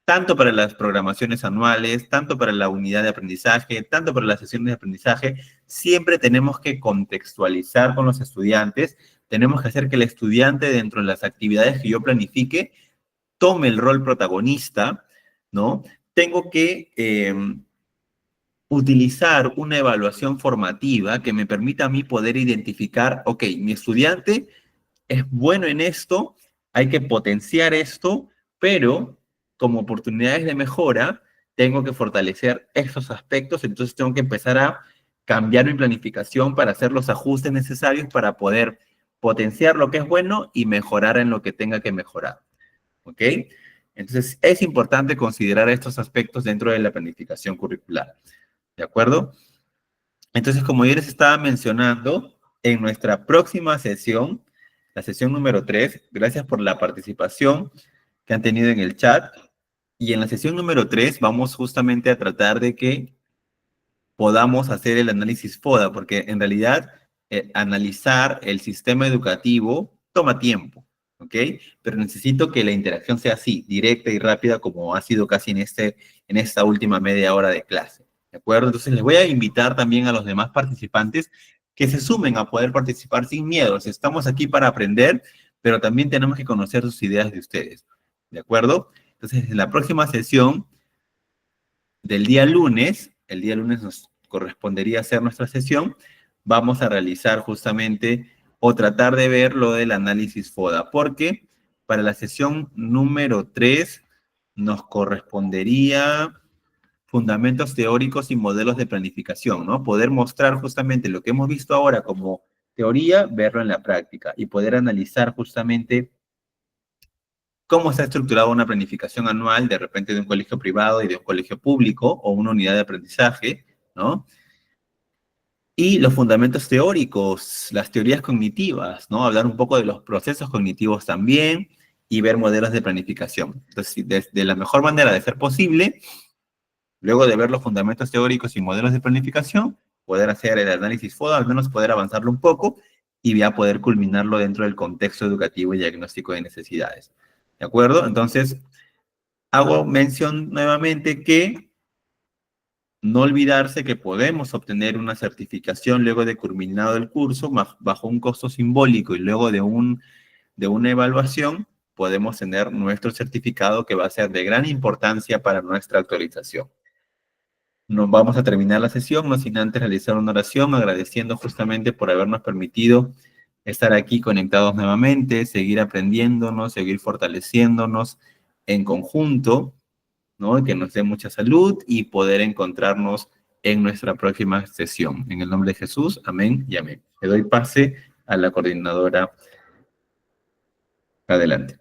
[SPEAKER 2] Tanto para las programaciones anuales, tanto para la unidad de aprendizaje, tanto para las sesiones de aprendizaje, siempre tenemos que contextualizar con los estudiantes, tenemos que hacer que el estudiante dentro de las actividades que yo planifique tome el rol protagonista, ¿no? Tengo que utilizar una evaluación formativa que me permita a mí poder identificar, ok, mi estudiante es bueno en esto, hay que potenciar esto, pero como oportunidades de mejora, tengo que fortalecer estos aspectos, entonces tengo que empezar a cambiar mi planificación para hacer los ajustes necesarios para poder potenciar lo que es bueno y mejorar en lo que tenga que mejorar. ¿Ok? Entonces, es importante considerar estos aspectos dentro de la planificación curricular. ¿De acuerdo? Entonces, como yo les estaba mencionando, en nuestra próxima sesión, la sesión número 3, gracias por la participación que han tenido en el chat. Y en la sesión número 3 vamos justamente a tratar de que podamos hacer el análisis FODA, porque en realidad analizar el sistema educativo toma tiempo, ¿ok? Pero necesito que la interacción sea así, directa y rápida, como ha sido casi en esta última media hora de clase, ¿de acuerdo? Entonces les voy a invitar también a los demás participantes que se sumen a poder participar sin miedo. Estamos aquí para aprender, pero también tenemos que conocer sus ideas de ustedes, ¿de acuerdo? Entonces, en la próxima sesión del día lunes, el día lunes nos correspondería hacer nuestra sesión, vamos a realizar justamente o tratar de ver lo del análisis FODA, porque para la sesión número 3 nos correspondería fundamentos teóricos y modelos de planificación, ¿no? Poder mostrar justamente lo que hemos visto ahora como teoría, verlo en la práctica y poder analizar justamente cómo está estructurada una planificación anual de repente de un colegio privado y de un colegio público o una unidad de aprendizaje, ¿no? Y los fundamentos teóricos, las teorías cognitivas, ¿no? Hablar un poco de los procesos cognitivos también y ver modelos de planificación. Entonces, de la mejor manera de ser posible, luego de ver los fundamentos teóricos y modelos de planificación, poder hacer el análisis FODA, al menos poder avanzarlo un poco y ya poder culminarlo dentro del contexto educativo y diagnóstico de necesidades. ¿De acuerdo? Entonces, hago mención nuevamente que no olvidarse que podemos obtener una certificación luego de culminado el curso bajo un costo simbólico y luego de una evaluación podemos tener nuestro certificado que va a ser de gran importancia para nuestra actualización. Nos vamos a terminar la sesión, no sin antes realizar una oración agradeciendo justamente por habernos permitido estar aquí conectados nuevamente, seguir aprendiéndonos, seguir fortaleciéndonos en conjunto, ¿no? Que nos dé mucha salud y poder encontrarnos en nuestra próxima sesión. En el nombre de Jesús, amén y amén. Le doy pase a la coordinadora. Adelante.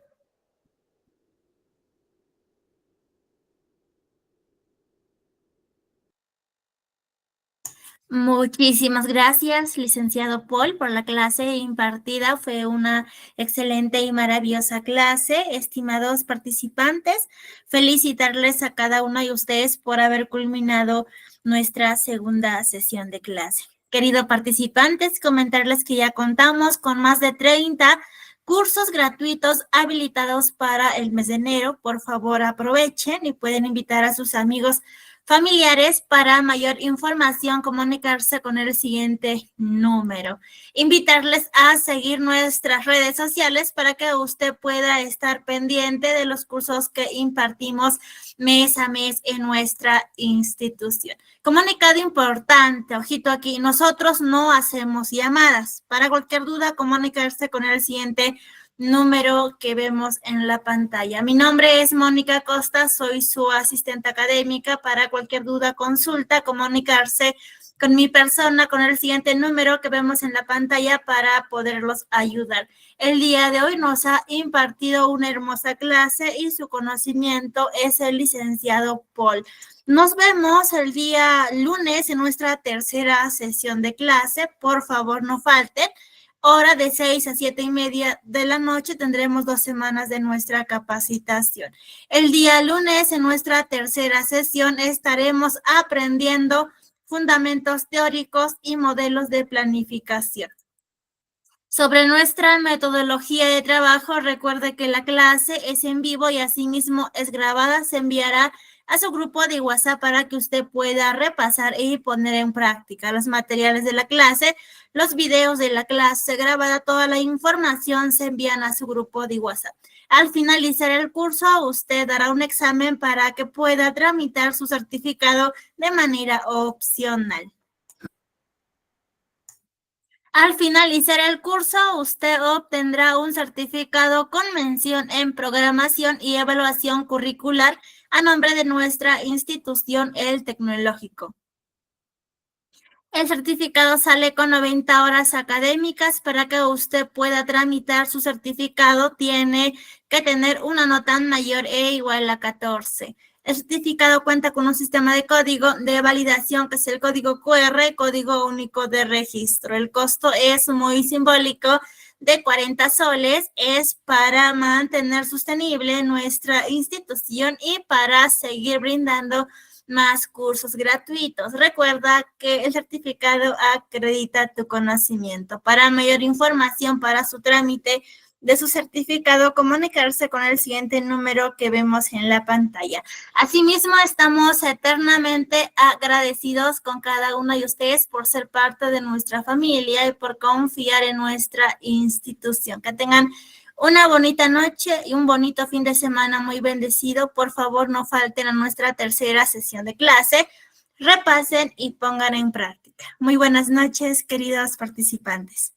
[SPEAKER 1] Muchísimas gracias, licenciado Paul, por la clase impartida. Fue una excelente y maravillosa clase. Estimados participantes, felicitarles a cada uno de ustedes por haber culminado nuestra segunda sesión de clase. Queridos participantes, comentarles que ya contamos con más de 30 cursos gratuitos habilitados para el mes de enero. Por favor, aprovechen y pueden invitar a sus amigos familiares. Para mayor información, comunicarse con el siguiente número. Invitarles a seguir nuestras redes sociales para que usted pueda estar pendiente de los cursos que impartimos mes a mes en nuestra institución. Comunicado importante, ojito aquí, nosotros no hacemos llamadas. Para cualquier duda, comunicarse con el siguiente número que vemos en la pantalla. Mi nombre es Mónica Costa, soy su asistente académica. Para cualquier duda, consulta, comunicarse con mi persona con el siguiente número que vemos en la pantalla para poderlos ayudar. El día de hoy nos ha impartido una hermosa clase y su conocimiento es el licenciado Paul. Nos vemos el día lunes en nuestra tercera sesión de clase. Por favor, no falten. Hora de 6 a 7:30 de la noche tendremos 2 semanas de nuestra capacitación. El día lunes en nuestra tercera sesión estaremos aprendiendo fundamentos teóricos y modelos de planificación. Sobre nuestra metodología de trabajo, recuerde que la clase es en vivo y asimismo es grabada. Se enviará a su grupo de WhatsApp para que usted pueda repasar y poner en práctica los materiales de la clase, los videos de la clase grabada, toda la información se envían a su grupo de WhatsApp. Al finalizar el curso, usted dará un examen para que pueda tramitar su certificado de manera opcional. Al finalizar el curso, usted obtendrá un certificado con mención en programación y evaluación curricular a nombre de nuestra institución, el Tecnológico. El certificado sale con 90 horas académicas. Para que usted pueda tramitar su certificado, tiene que tener una nota mayor e igual a 14. El certificado cuenta con un sistema de código de validación que es el código QR, código único de registro. El costo es muy simbólico, de 40 soles. Es para mantener sostenible nuestra institución y para seguir brindando más cursos gratuitos. Recuerda que el certificado acredita tu conocimiento. Para mayor información para su trámite de su certificado, comunicarse con el siguiente número que vemos en la pantalla. Asimismo, estamos eternamente agradecidos con cada uno de ustedes por ser parte de nuestra familia y por confiar en nuestra institución. Que tengan una bonita noche y un bonito fin de semana muy bendecido. Por favor, no falten a nuestra tercera sesión de clase. Repasen y pongan en práctica. Muy buenas noches, queridos participantes.